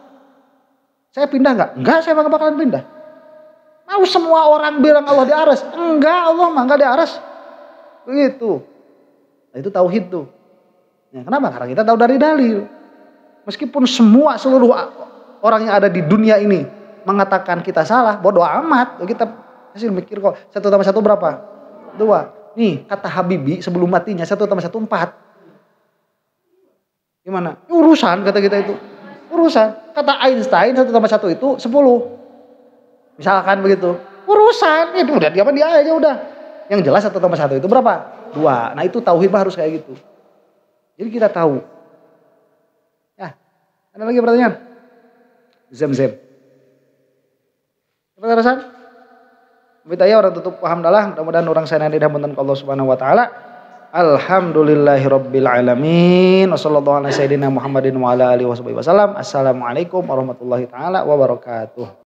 B: Saya pindah nggak? Enggak, saya gak bakalan pindah. Mau semua orang bilang Allah di aras? Enggak, Allah mah enggak di aras. Begitu. Nah, itu tauhid tuh. Ya, kenapa? Karena kita tahu dari dalil. Meskipun seluruh orang yang ada di dunia ini mengatakan kita salah, bodoh amat. Kita masih mikir kok 1 tambah 1 berapa? 2. Nih kata Habibie sebelum matinya 1 tambah 1 4. Gimana? Urusan kata kita itu. Urusan. Kata Einstein 1 tambah 1 itu 10. Misalkan begitu. Urusan. Itu udah dia aja udah. Yang jelas 1 tambah 1 itu berapa? 2. Nah itu tauhid harus kayak gitu. Jadi kita tahu. Ya. Ada lagi pertanyaan? Zem. Apa terusan? Bitaya orang tutup paham dalah, mudah-mudahan orang saya nanti dihampunkan Allah Subhanahu wa taala. Alhamdulillahirabbil alamin. Wassallallahu ala sayyidina Muhammadin wa ala alihi wasallam. Assalamualaikum warahmatullahi taala wabarakatuh.